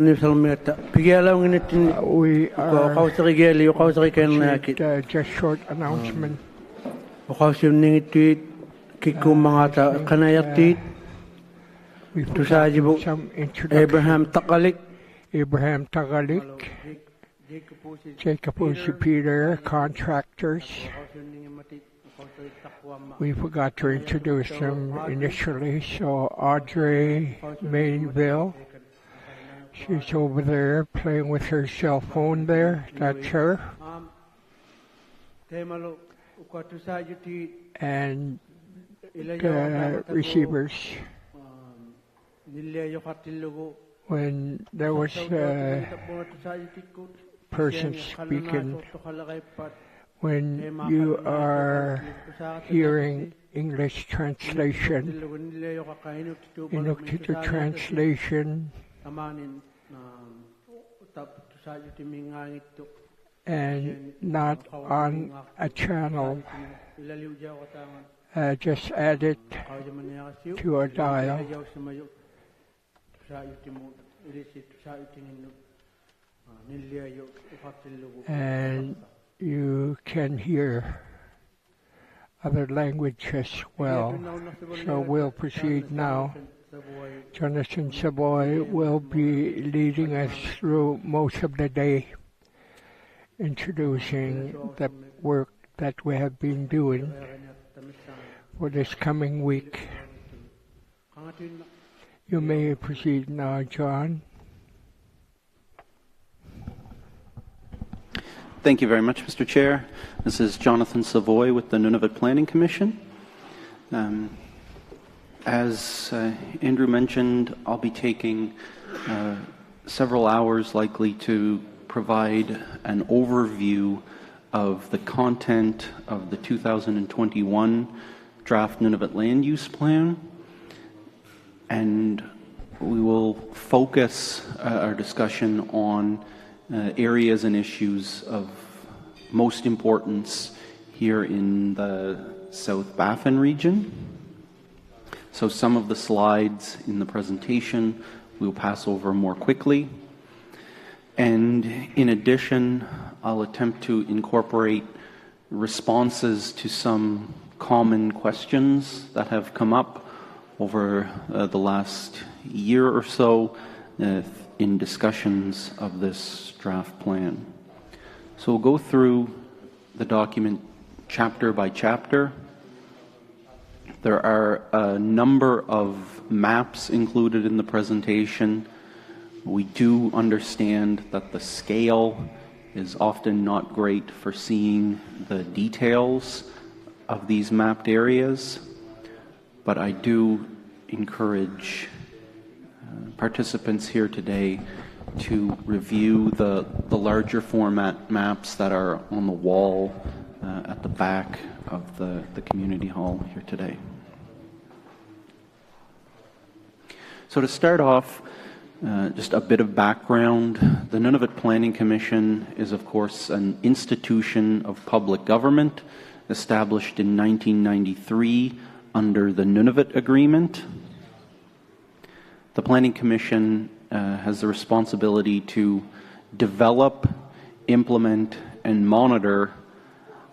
We are just short announcement. We forgot some introduction. Abraham Tagalik, Jacob Peter, contractors. We forgot to introduce them initially, so Audrey Mayville, she's over there playing with her cell phone there, that's her. And the receivers. When there was a person speaking, when you are hearing English translation, Inuktitut translation, and not on a channel, just add it to a dial. And you can hear other language as well. So we'll proceed now. Jonathan Savoy will be leading us through most of the day, introducing the work that we have been doing for this coming week. You may proceed now, John. Thank you very much, Mr. Chair. This is Jonathan Savoy with the Nunavut Planning Commission. As Andrew mentioned, I'll be taking several hours likely to provide an overview of the content of the 2021 Draft Nunavut Land Use Plan. And we will focus our discussion on areas and issues of most importance here in the South Baffin region. So some of the slides in the presentation we'll pass over more quickly. And in addition, I'll attempt to incorporate responses to some common questions that have come up over the last year or so in discussions of this draft plan. So we'll go through the document chapter by chapter. There are a number of maps included in the presentation. We do understand that the scale is often not great for seeing the details of these mapped areas. But I do encourage participants here today to review the larger format maps that are on the wall at the back of the community hall here today. So to start off, just a bit of background. The Nunavut Planning Commission is, of course, an institution of public government established in 1993 under the Nunavut Agreement. The Planning Commission has the responsibility to develop, implement, and monitor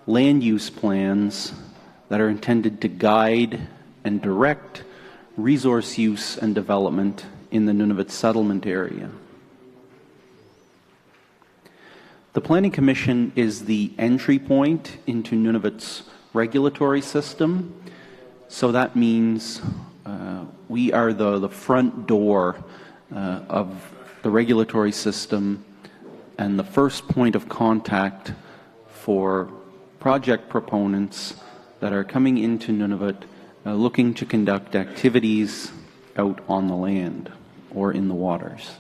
land use plans that are intended to guide and direct resource use and development in the Nunavut settlement area. The Planning Commission is the entry point into Nunavut's regulatory system. So that means we are the front door of the regulatory system and the first point of contact for project proponents that are coming into Nunavut looking to conduct activities out on the land or in the waters.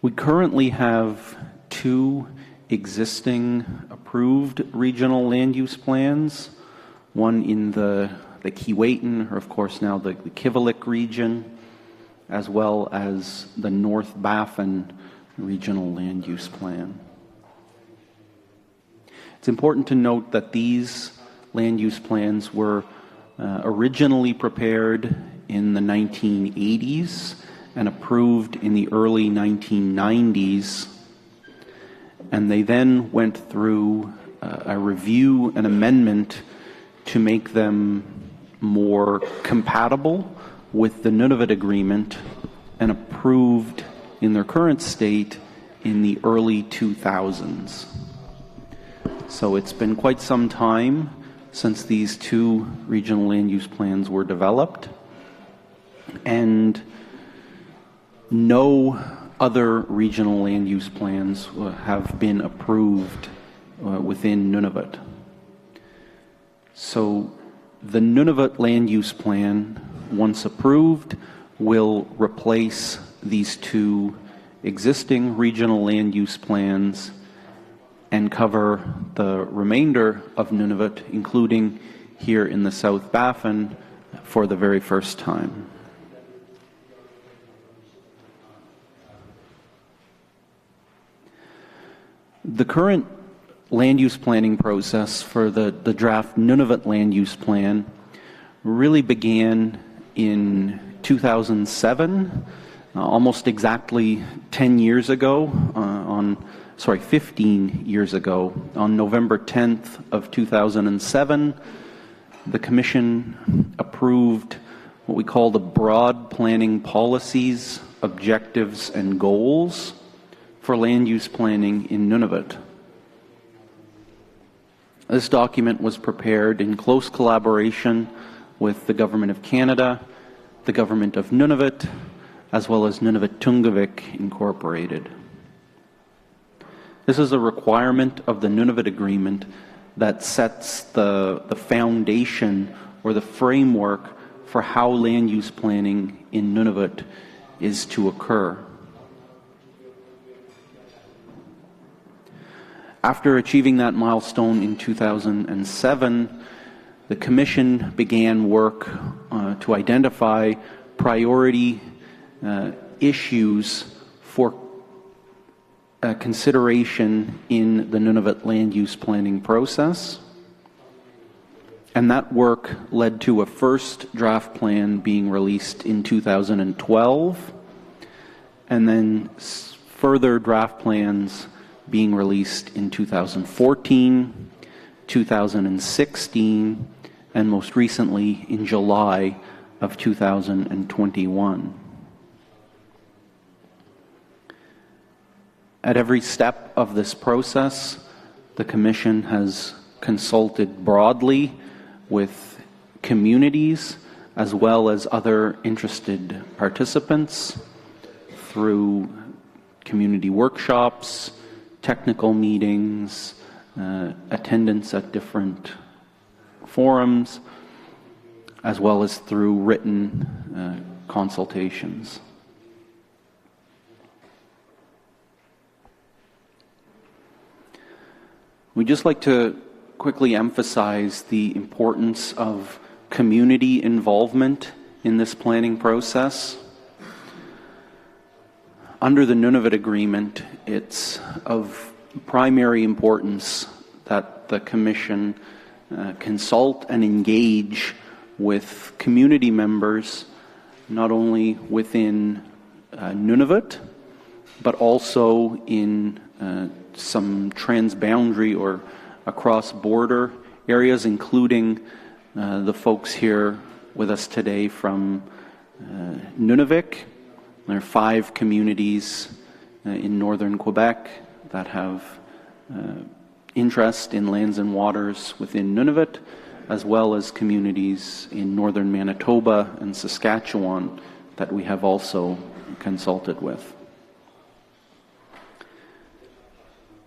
We currently have 2 existing approved regional land use plans, one in the Keewatin, or of course now the Kivalliq region, as well as the North Baffin regional land use plan. It's important to note that these land use plans were originally prepared in the 1980s and approved in the early 1990s. And they then went through a review and amendment to make them more compatible with the Nunavut Agreement and approved in their current state in the early 2000s. So it's been quite some time since these two regional land use plans were developed, and no other regional land use plans have been approved within Nunavut. So the Nunavut land use plan, once approved, will replace these two existing regional land use plans and cover the remainder of Nunavut, including here in the South Baffin, for the very first time. The current land use planning process for the draft Nunavut land use plan really began in 2007, almost exactly 10 years ago, 15 years ago. On November 10th of 2007, the Commission approved what we call the broad planning policies, objectives, and goals for land use planning in Nunavut. This document was prepared in close collaboration with the Government of Canada, the Government of Nunavut, as well as Nunavut Tungavik Incorporated. This is a requirement of the Nunavut Agreement that sets the foundation or the framework for how land use planning in Nunavut is to occur. After achieving that milestone in 2007, the Commission began work to identify priority issues for consideration in the Nunavut land use planning process. And that work led to a first draft plan being released in 2012, and then further draft plans being released in 2014, 2016, and most recently in July of 2021. At every step of this process, the Commission has consulted broadly with communities as well as other interested participants through community workshops, technical meetings, attendance at different forums, as well as through written consultations. We'd just like to quickly emphasize the importance of community involvement in this planning process. Under the Nunavut Agreement, it's of primary importance that the Commission consult and engage with community members, not only within Nunavut, but also in some transboundary or across border areas, including the folks here with us today from Nunavik. There are 5 communities in northern Quebec that have interest in lands and waters within Nunavut, as well as communities in northern Manitoba and Saskatchewan that we have also consulted with.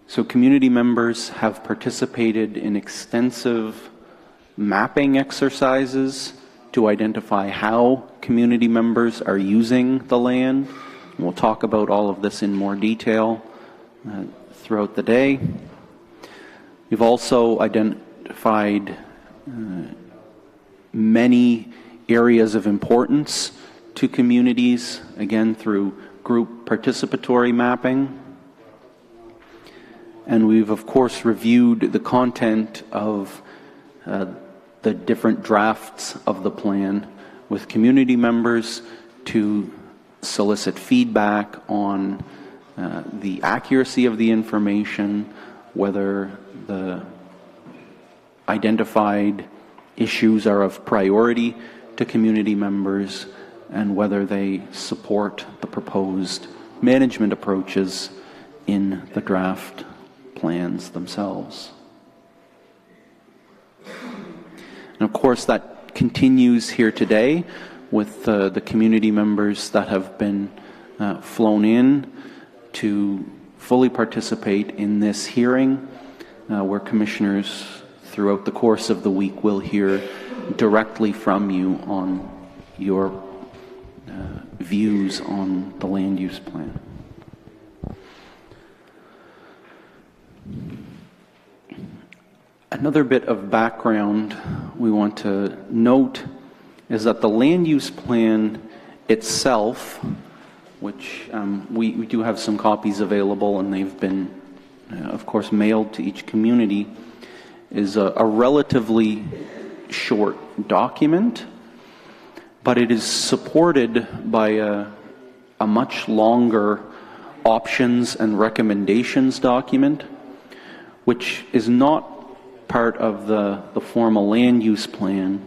So community members have participated in extensive mapping exercises to identify how community members are using the land. We'll talk about all of this in more detail throughout the day. We've also identified many areas of importance to communities, again through group participatory mapping. And we've, of course, reviewed the content of the different drafts of the plan with community members to solicit feedback on the accuracy of the information, whether the identified issues are of priority to community members, and whether they support the proposed management approaches in the draft plans themselves. And of course, that continues here today with the community members that have been flown in to fully participate in this hearing, where commissioners throughout the course of the week will hear directly from you on your views on the land use plan. Another bit of background we want to note is that the land use plan itself, which we do have some copies available and they've been, of course, mailed to each community, is a relatively short document, but it is supported by a much longer options and recommendations document, which is not part of the formal land use plan,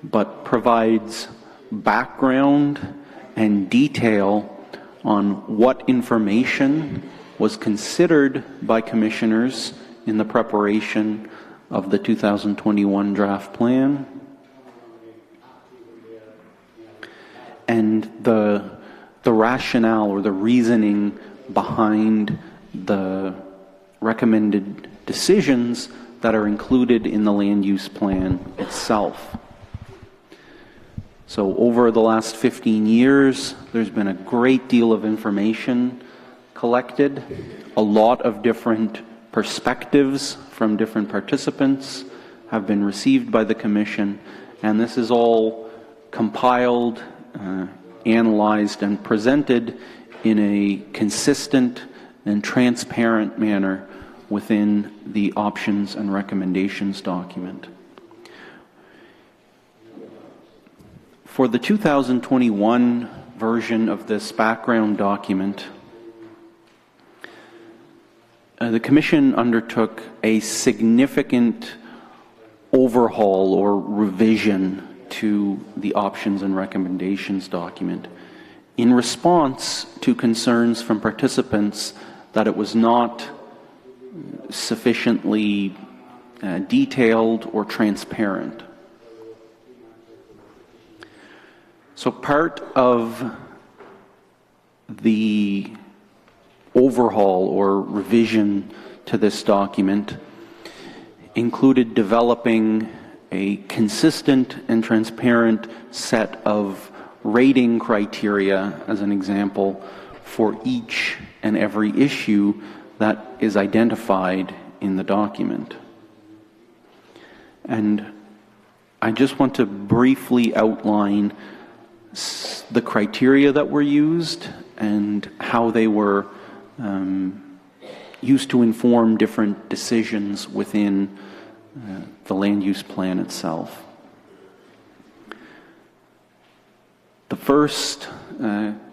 but provides background and detail on what information was considered by commissioners in the preparation of the 2021 draft plan, and the rationale or the reasoning behind the recommended decisions that are included in the land use plan itself. So over the last 15 years, there's been a great deal of information collected, a lot of different perspectives from different participants have been received by the Commission, and this is all compiled, analyzed, and presented in a consistent and transparent manner within the options and recommendations document. For the 2021 version of this background document, the Commission undertook a significant overhaul or revision to the options and recommendations document in response to concerns from participants that it was not sufficiently detailed or transparent. So part of the overhaul or revision to this document included developing a consistent and transparent set of rating criteria, as an example, for each and every issue that is identified in the document. And I just want to briefly outline the criteria that were used and how they were used to inform different decisions within the land use plan itself. The first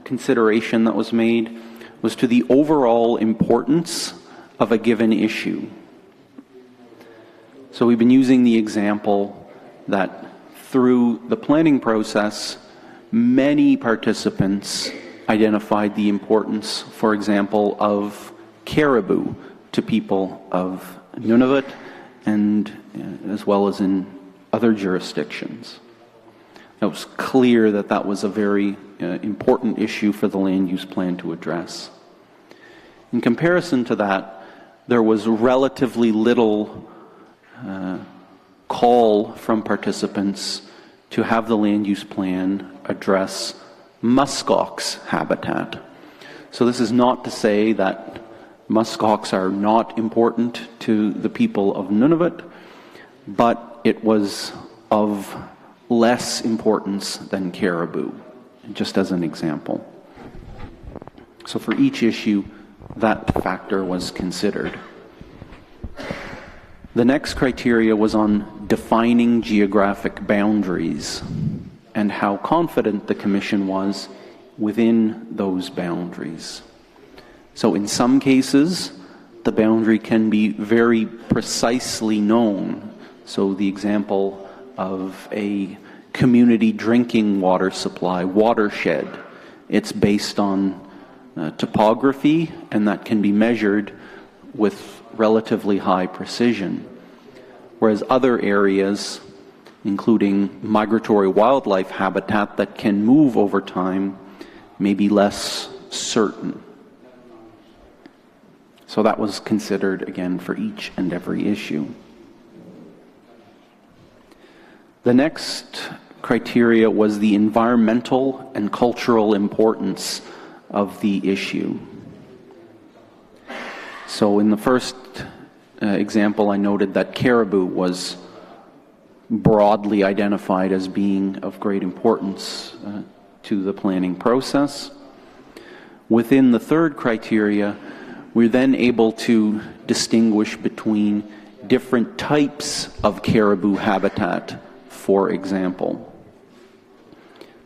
consideration that was made was to the overall importance of a given issue. So we've been using the example that through the planning process, many participants identified the importance, for example, of caribou to people of Nunavut and as well as in other jurisdictions. It was clear that that was a very important issue for the land use plan to address. In comparison to that, there was relatively little call from participants to have the land use plan address muskox habitat. So this is not to say that muskox are not important to the people of Nunavut, but it was of less importance than caribou, just as an example. So for each issue, that factor was considered. The next criteria was on defining geographic boundaries. and how confident the Commission was within those boundaries. So in some cases, the boundary can be very precisely known. So the example of a community drinking water supply, watershed, it's based on topography, and that can be measured with relatively high precision. Whereas other areas, including migratory wildlife habitat that can move over time, may be less certain. So that was considered, again, for each and every issue. The next criteria was the environmental and cultural importance of the issue. So in the first example, I noted that caribou was broadly identified as being of great importance to the planning process. Within the third criteria, we're then able to distinguish between different types of caribou habitat, for example.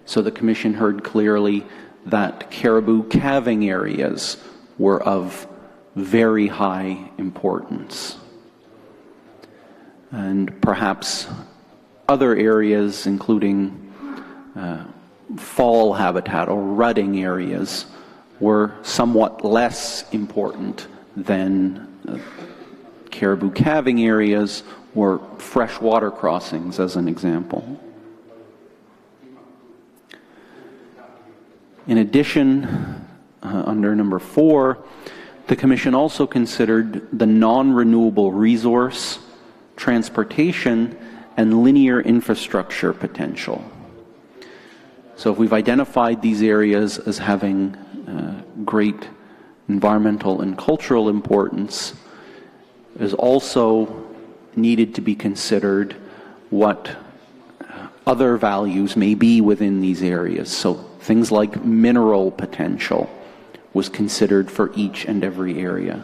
So the Commission heard clearly that caribou calving areas were of very high importance. And perhaps other areas, including fall habitat or rutting areas, were somewhat less important than caribou calving areas or freshwater crossings, as an example. In addition, under number 4, the Commission also considered the non-renewable resource, transportation, and linear infrastructure potential. So if we've identified these areas as having great environmental and cultural importance, is also needed to be considered what other values may be within these areas. So things like mineral potential was considered for each and every area,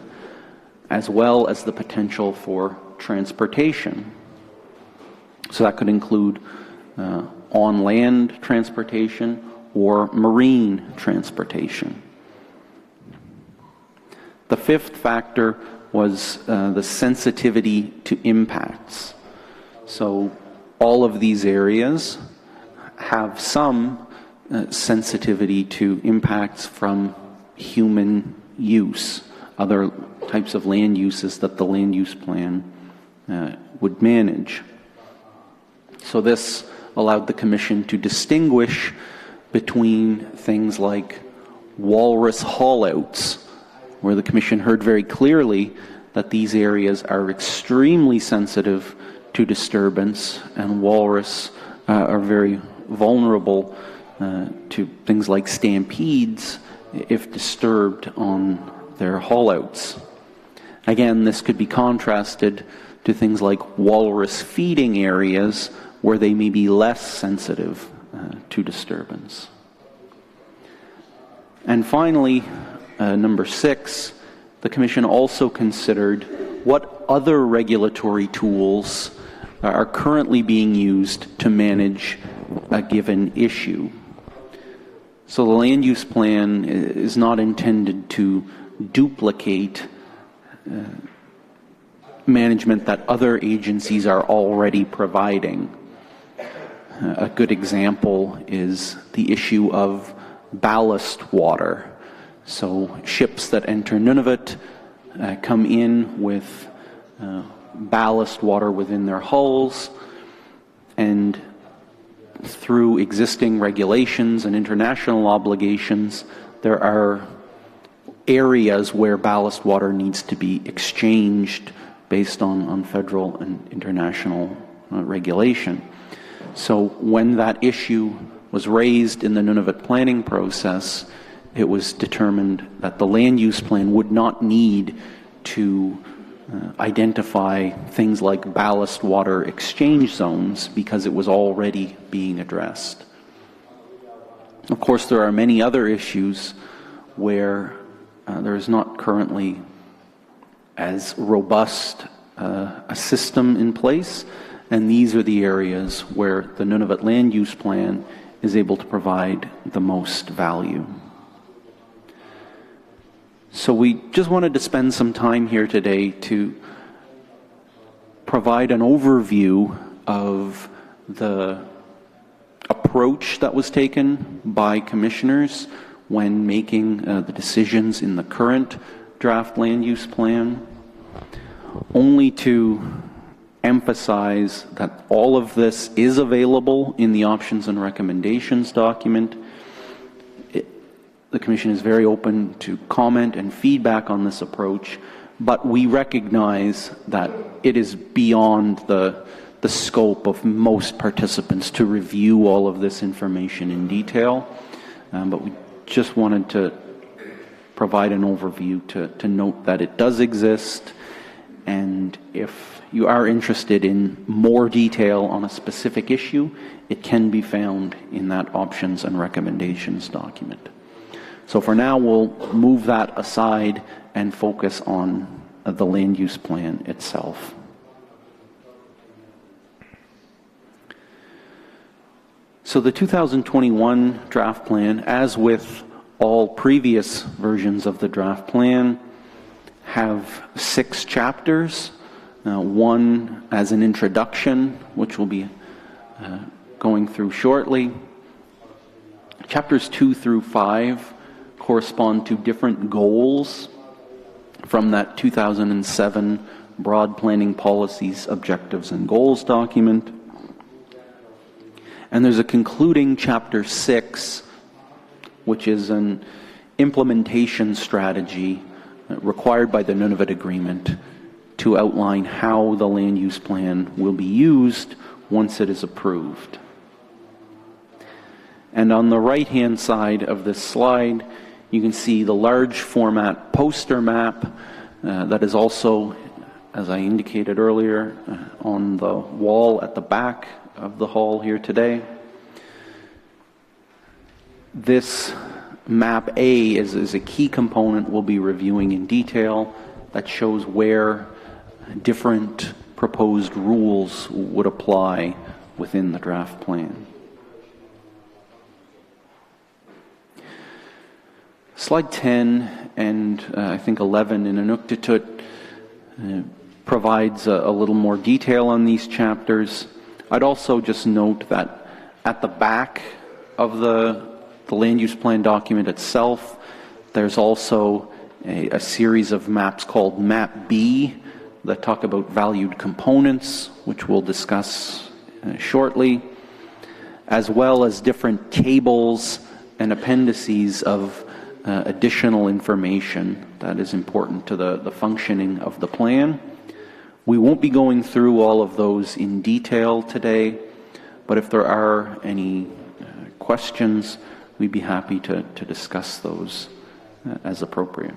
as well as the potential for transportation. So that could include on-land transportation or marine transportation. The fifth factor was the sensitivity to impacts. So all of these areas have some sensitivity to impacts from human use, other types of land uses that the land use plan would manage. So this allowed the Commission to distinguish between things like walrus haulouts, where the Commission heard very clearly that these areas are extremely sensitive to disturbance, and walrus are very vulnerable to things like stampedes if disturbed on their haulouts. Again, this could be contrasted to things like walrus feeding areas where they may be less sensitive to disturbance. And finally, number 6, the Commission also considered what other regulatory tools are currently being used to manage a given issue. So the land use plan is not intended to duplicate management that other agencies are already providing. A good example is the issue of ballast water. So ships that enter Nunavut come in with ballast water within their hulls, and through existing regulations and international obligations, there are areas where ballast water needs to be exchanged based on federal and international regulation. So when that issue was raised in the Nunavut planning process, it was determined that the land use plan would not need to identify things like ballast water exchange zones because it was already being addressed. Of course, there are many other issues where there is not currently as robust a system in place, and these are the areas where the Nunavut Land Use Plan is able to provide the most value. So we just wanted to spend some time here today to provide an overview of the approach that was taken by commissioners when making the decisions in the current draft land use plan, only to emphasize that all of this is available in the options and recommendations document. The Commission is very open to comment and feedback on this approach, but we recognize that it is beyond the scope of most participants to review all of this information in detail. But we just wanted to provide an overview to note that it does exist, and if you are interested in more detail on a specific issue, it can be found in that options and recommendations document. So for now, we'll move that aside and focus on the land use plan itself. So the 2021 draft plan, as with all previous versions of the draft plan, have 6 chapters. One as an introduction, which we'll be going through shortly. Chapters 2 through 5 correspond to different goals from that 2007 Broad Planning Policies, Objectives and Goals document. And there's a concluding Chapter 6, which is an implementation strategy required by the Nunavut Agreement to outline how the land use plan will be used once it is approved. And on the right-hand side of this slide, you can see the large format poster map that is also, as I indicated earlier, on the wall at the back of the hall here today. This map A is a key component we'll be reviewing in detail that shows where different proposed rules would apply within the draft plan. Slide 10 and I think 11 in Inuktitut provides a little more detail on these chapters. I'd also just note that at the back of the land use plan document itself, there's also a series of maps called Map B that talk about valued components, which we'll discuss shortly, as well as different tables and appendices of additional information that is important to the functioning of the plan. We won't be going through all of those in detail today, but if there are any questions, we'd be happy to discuss those as appropriate.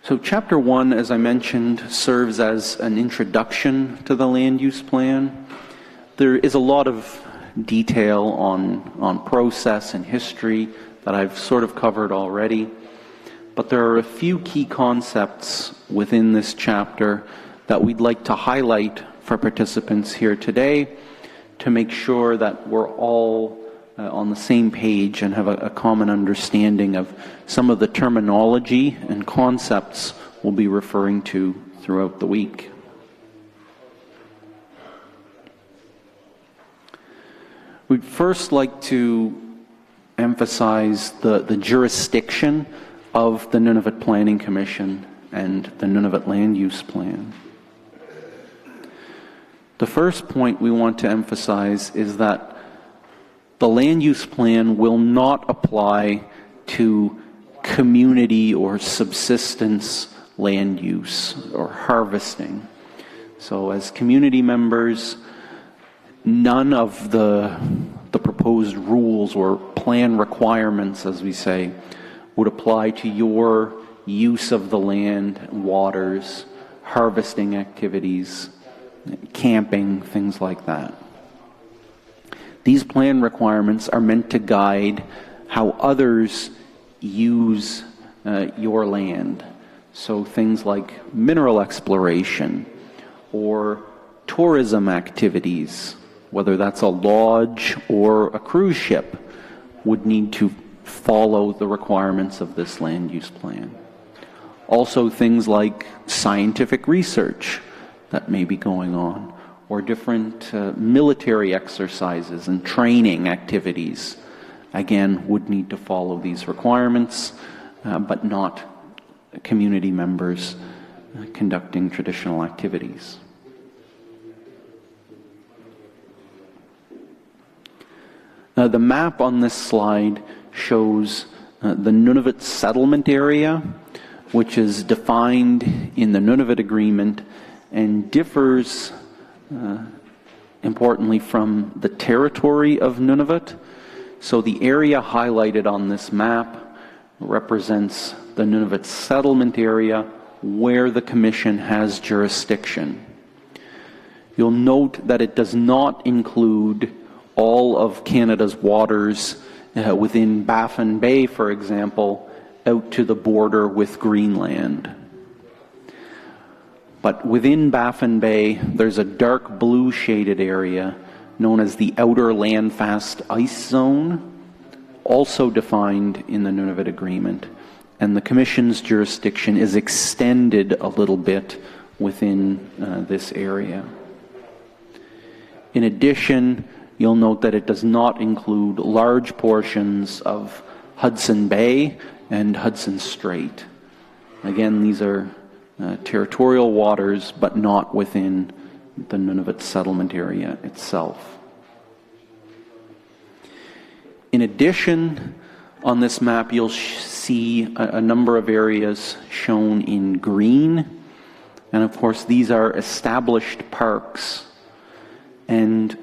So Chapter 1, as I mentioned, serves as an introduction to the land use plan. There is a lot of detail on process and history that I've sort of covered already, but there are a few key concepts within this chapter that we'd like to highlight for participants here today to make sure that we're all on the same page and have a common understanding of some of the terminology and concepts we'll be referring to throughout the week. We'd first like to emphasize the jurisdiction of the Nunavut Planning Commission and the Nunavut Land Use Plan. The first point we want to emphasize is that the land use plan will not apply to community or subsistence land use or harvesting. So as community members, none of the proposed rules or plan requirements, as we say, would apply to your use of the land, waters, harvesting activities, camping, things like that. These plan requirements are meant to guide how others use your land. So things like mineral exploration or tourism activities, whether that's a lodge or a cruise ship, would need to follow the requirements of this land use plan. Also things like scientific research that may be going on, or different military exercises and training activities, again, would need to follow these requirements, but not community members conducting traditional activities. The map on this slide shows the Nunavut settlement area, which is defined in the Nunavut Agreement and differs importantly from the territory of Nunavut. So the area highlighted on this map represents the Nunavut settlement area where the Commission has jurisdiction. You'll note that it does not include all of Canada's waters within Baffin Bay, for example, out to the border with Greenland. But within Baffin Bay, there's a dark blue shaded area known as the Outer Landfast Ice Zone, also defined in the Nunavut Agreement. And the Commission's jurisdiction is extended a little bit within this area. In addition, you'll note that it does not include large portions of Hudson Bay and Hudson Strait. Again, these are territorial waters, but not within the Nunavut settlement area itself. In addition, on this map, you'll see a number of areas shown in green. And of course, these are established parks. And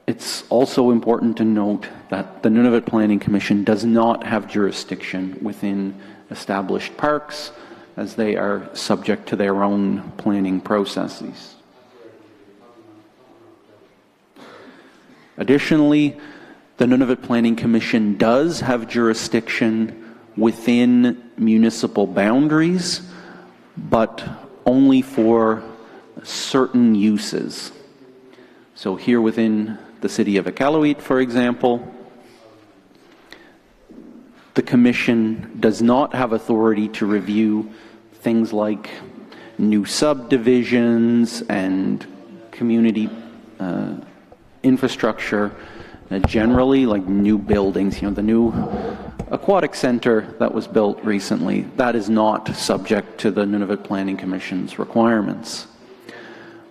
it's also important to note that the Nunavut Planning Commission does not have jurisdiction within established parks, as they are subject to their own planning processes. Additionally, the Nunavut Planning Commission does have jurisdiction within municipal boundaries, but only for certain uses. So here within the city of Iqaluit, for example, the Commission does not have authority to review things like new subdivisions and community infrastructure generally, like new buildings. The new aquatic center that was built recently, that is not subject to the Nunavut Planning Commission's requirements.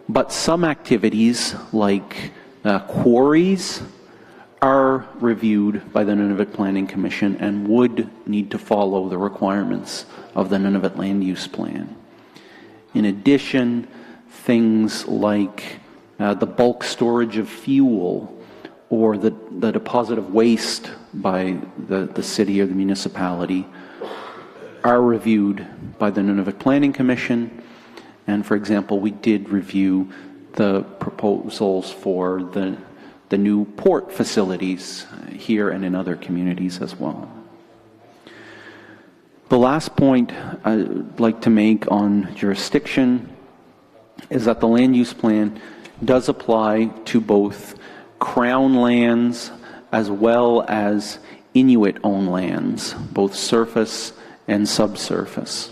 But some activities, like quarries, are reviewed by the Nunavut Planning Commission and would need to follow the requirements of the Nunavut Land Use Plan. In addition, things like the bulk storage of fuel or the deposit of waste by the city or the municipality are reviewed by the Nunavut Planning Commission. And for example, we did review the proposals for the new port facilities here and in other communities as well. The last point I'd like to make on jurisdiction is that the land use plan does apply to both Crown lands as well as Inuit-owned lands, both surface and subsurface.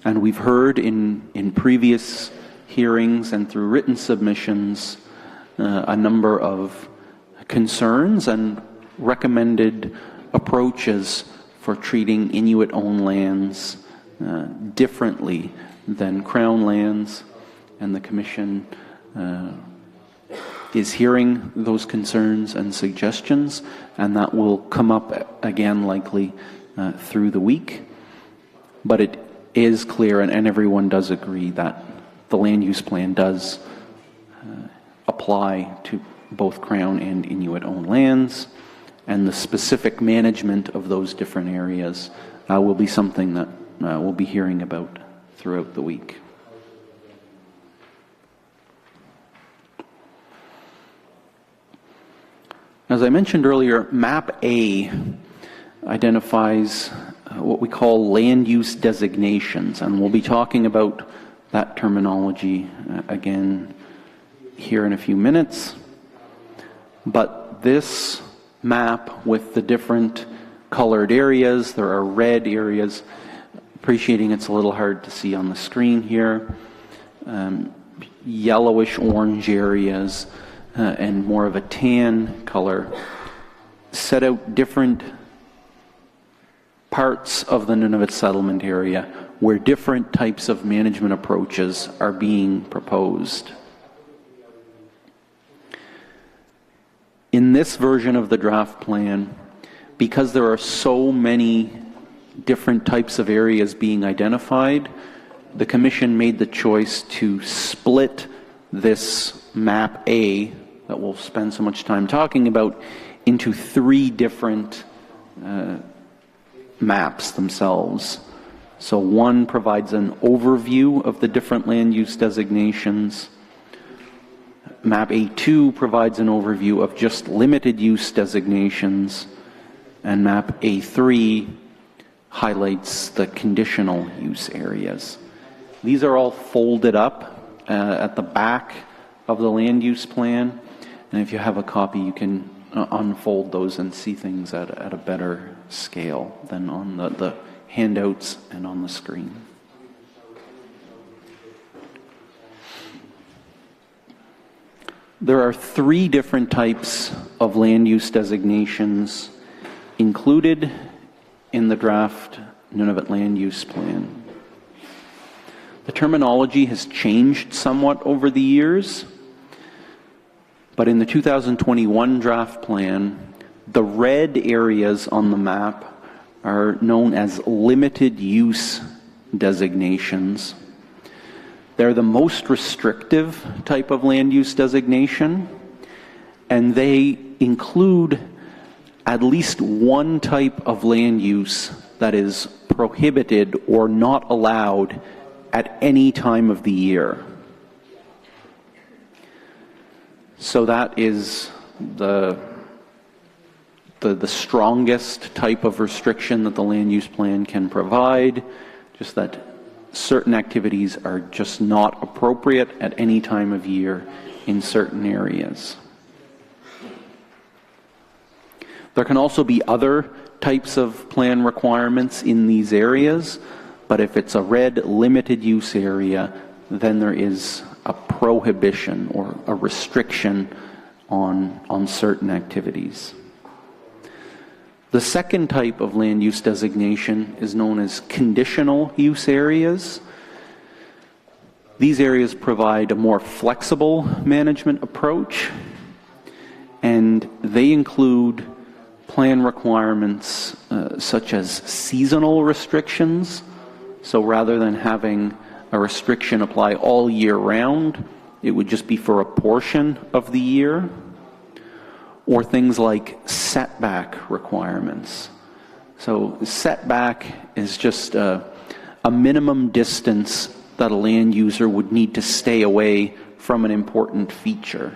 And we've heard in previous hearings and through written submissions a number of concerns and recommended approaches for treating Inuit-owned lands differently than Crown lands, and the Commission is hearing those concerns and suggestions, and that will come up again likely through the week. But it is clear, and everyone does agree, that the land use plan does apply to both Crown and Inuit-owned lands, and the specific management of those different areas will be something that we'll be hearing about throughout the week. As I mentioned earlier, Map A identifies what we call land use designations, and we'll be talking about that terminology again here in a few minutes. But this map with the different colored areas, there are red areas, appreciating it's a little hard to see on the screen here, yellowish orange areas, and more of a tan color, set out different parts of the Nunavut settlement area where different types of management approaches are being proposed. In this version of the draft plan, because there are so many different types of areas being identified, the Commission made the choice to split this map A, that we'll spend so much time talking about, into 3 different maps themselves. So one provides an overview of the different land use designations. Map A2 provides an overview of just limited use designations, and map A3 highlights the conditional use areas. These are all folded up at the back of the land use plan, and if you have a copy you can unfold those and see things at a better scale than on the handouts and on the screen. There are 3 different types of land use designations included in the draft Nunavut Land Use Plan. The terminology has changed somewhat over the years, but in the 2021 draft plan, the red areas on the map are known as limited use designations. They're the most restrictive type of land use designation, and they include at least one type of land use that is prohibited or not allowed at any time of the year. So that is the strongest type of restriction that the land use plan can provide, just that certain activities are just not appropriate at any time of year in certain areas. There can also be other types of plan requirements in these areas, but if it's a red limited use area, then there is a prohibition or a restriction on certain activities. The second type of land use designation is known as conditional use areas. These areas provide a more flexible management approach, and they include plan requirements such as seasonal restrictions. So rather than having a restriction apply all year round, it would just be for a portion of the year. Or things like setback requirements. So setback is just a minimum distance that a land user would need to stay away from an important feature.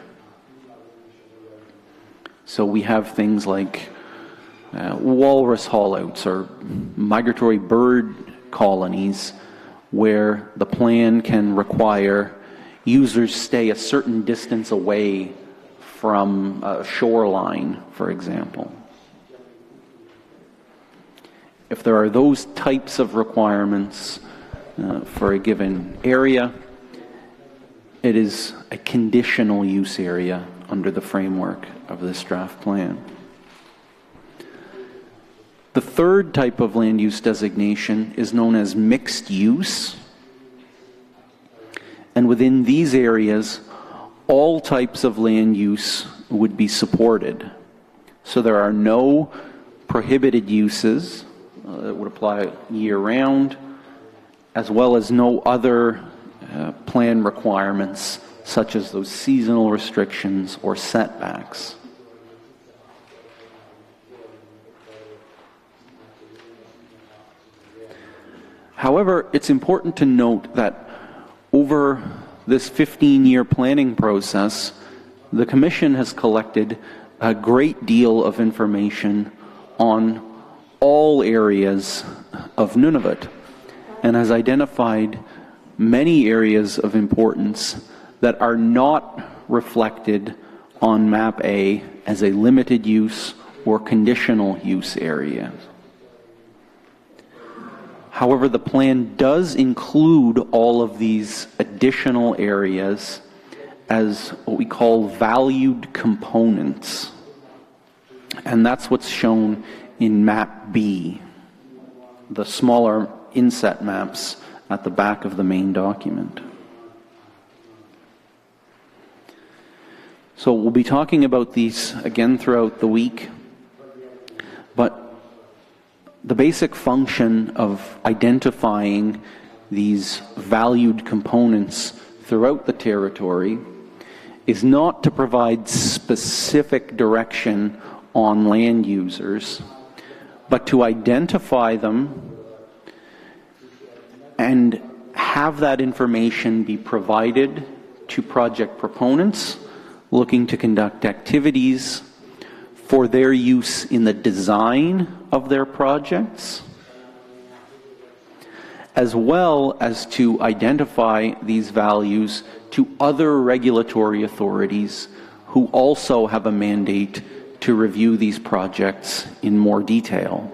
So we have things like walrus haulouts or migratory bird colonies where the plan can require users stay a certain distance away from a shoreline, for example. If there are those types of requirements for a given area, it is a conditional use area under the framework of this draft plan. The third type of land use designation is known as mixed use. And within these areas, all types of land use would be supported. So there are no prohibited uses that would apply year-round, as well as no other plan requirements such as those seasonal restrictions or setbacks. However, it's important to note that over this 15-year planning process, the Commission has collected a great deal of information on all areas of Nunavut and has identified many areas of importance that are not reflected on Map A as a limited use or conditional use area. However, the plan does include all of these additional areas as what we call valued components. And that's what's shown in Map B, the smaller inset maps at the back of the main document. So we'll be talking about these again throughout the week, but the basic function of identifying these valued components throughout the territory is not to provide specific direction on land users, but to identify them and have that information be provided to project proponents looking to conduct activities for their use in the design of their projects, as well as to identify these values to other regulatory authorities who also have a mandate to review these projects in more detail.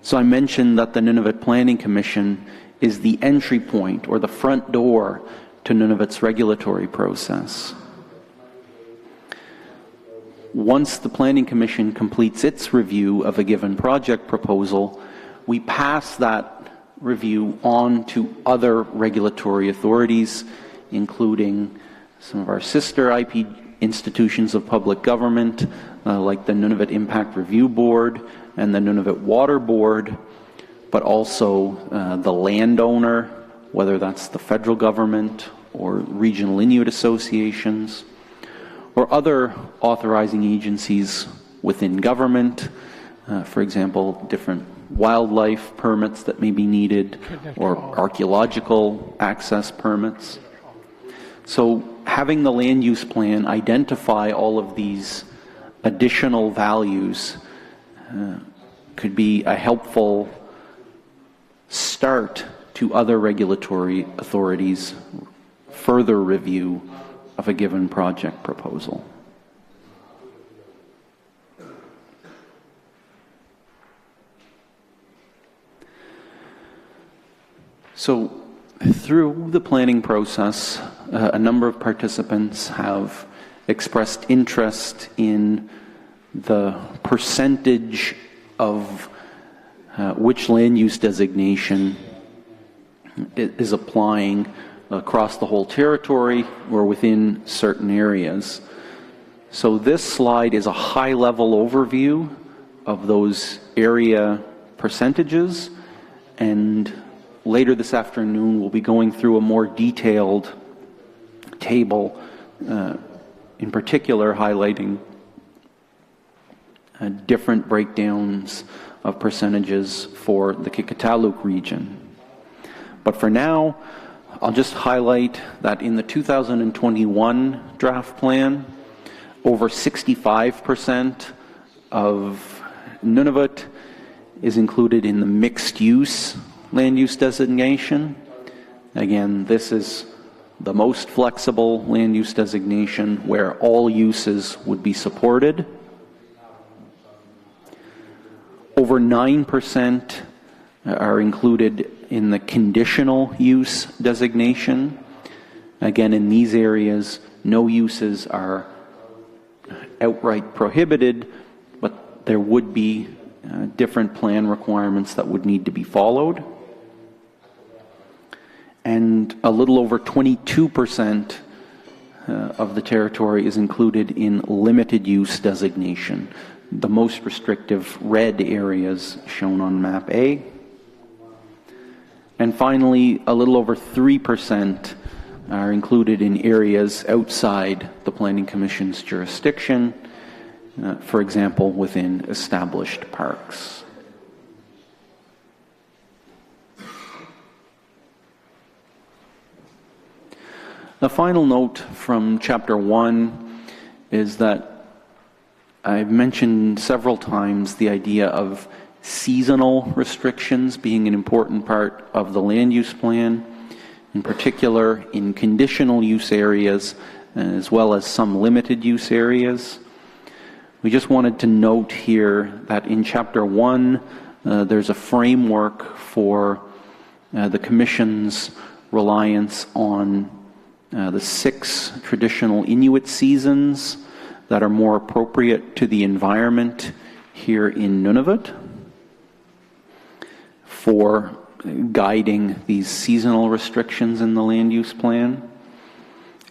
So I mentioned that the Nunavut Planning Commission is the entry point or the front door to Nunavut's regulatory process. Once the Planning Commission completes its review of a given project proposal, we pass that review on to other regulatory authorities, including some of our sister IP institutions of public government, like the Nunavut Impact Review Board and the Nunavut Water Board, but also the landowner, whether that's the federal government or regional Inuit associations, or other authorizing agencies within government, for example, different wildlife permits that may be needed, or archaeological access permits. So having the land use plan identify all of these additional values could be a helpful start to other regulatory authorities' further review of a given project proposal. So through the planning process, a number of participants have expressed interest in the percentage of which land use designation is applying across the whole territory or within certain areas. So this slide is a high-level overview of those area percentages, and later this afternoon we'll be going through a more detailed table, in particular highlighting different breakdowns of percentages for the Iqaluit region. But for now, I'll just highlight that in the 2021 draft plan, over 65% of Nunavut is included in the mixed-use land use designation. Again, this is the most flexible land use designation where all uses would be supported. Over 9% are included in the conditional use designation. Again, in these areas, no uses are outright prohibited, but there would be different plan requirements that would need to be followed. And a little over 22% of the territory is included in limited use designation, the most restrictive red areas shown on Map A. And finally, a little over 3% are included in areas outside the Planning Commission's jurisdiction, for example, within established parks. The final note from Chapter 1 is that I've mentioned several times the idea of seasonal restrictions being an important part of the land use plan, in particular in conditional use areas, as well as some limited use areas. We just wanted to note here that in Chapter 1, there's a framework for the Commission's reliance on the 6 traditional Inuit seasons that are more appropriate to the environment here in Nunavut for guiding these seasonal restrictions in the land use plan.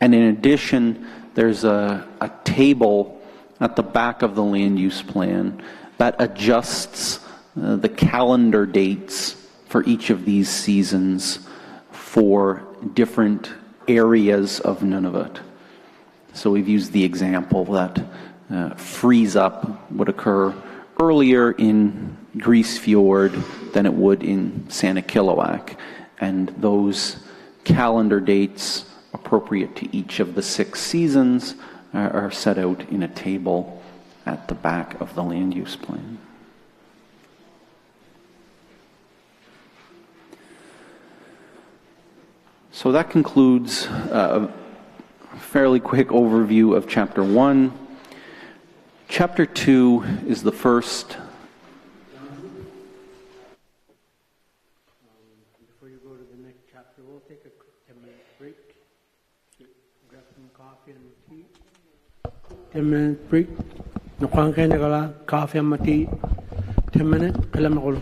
And in addition, there's a table at the back of the land use plan that adjusts the calendar dates for each of these seasons for different areas of Nunavut. So we've used the example that freeze up would occur earlier in Grise Fjord than it would in Sanikiluaq, and those calendar dates appropriate to each of the 6 seasons are set out in a table at the back of the land use plan. So that concludes a fairly quick overview of Chapter 1. Chapter 2 is the first. Before you go to the next chapter, we'll take a 10-minute break. Grab some coffee and tea. 10-minute break. Nakuhaan kayo na kala, coffee and tea. 10 minutes, kailan makulo.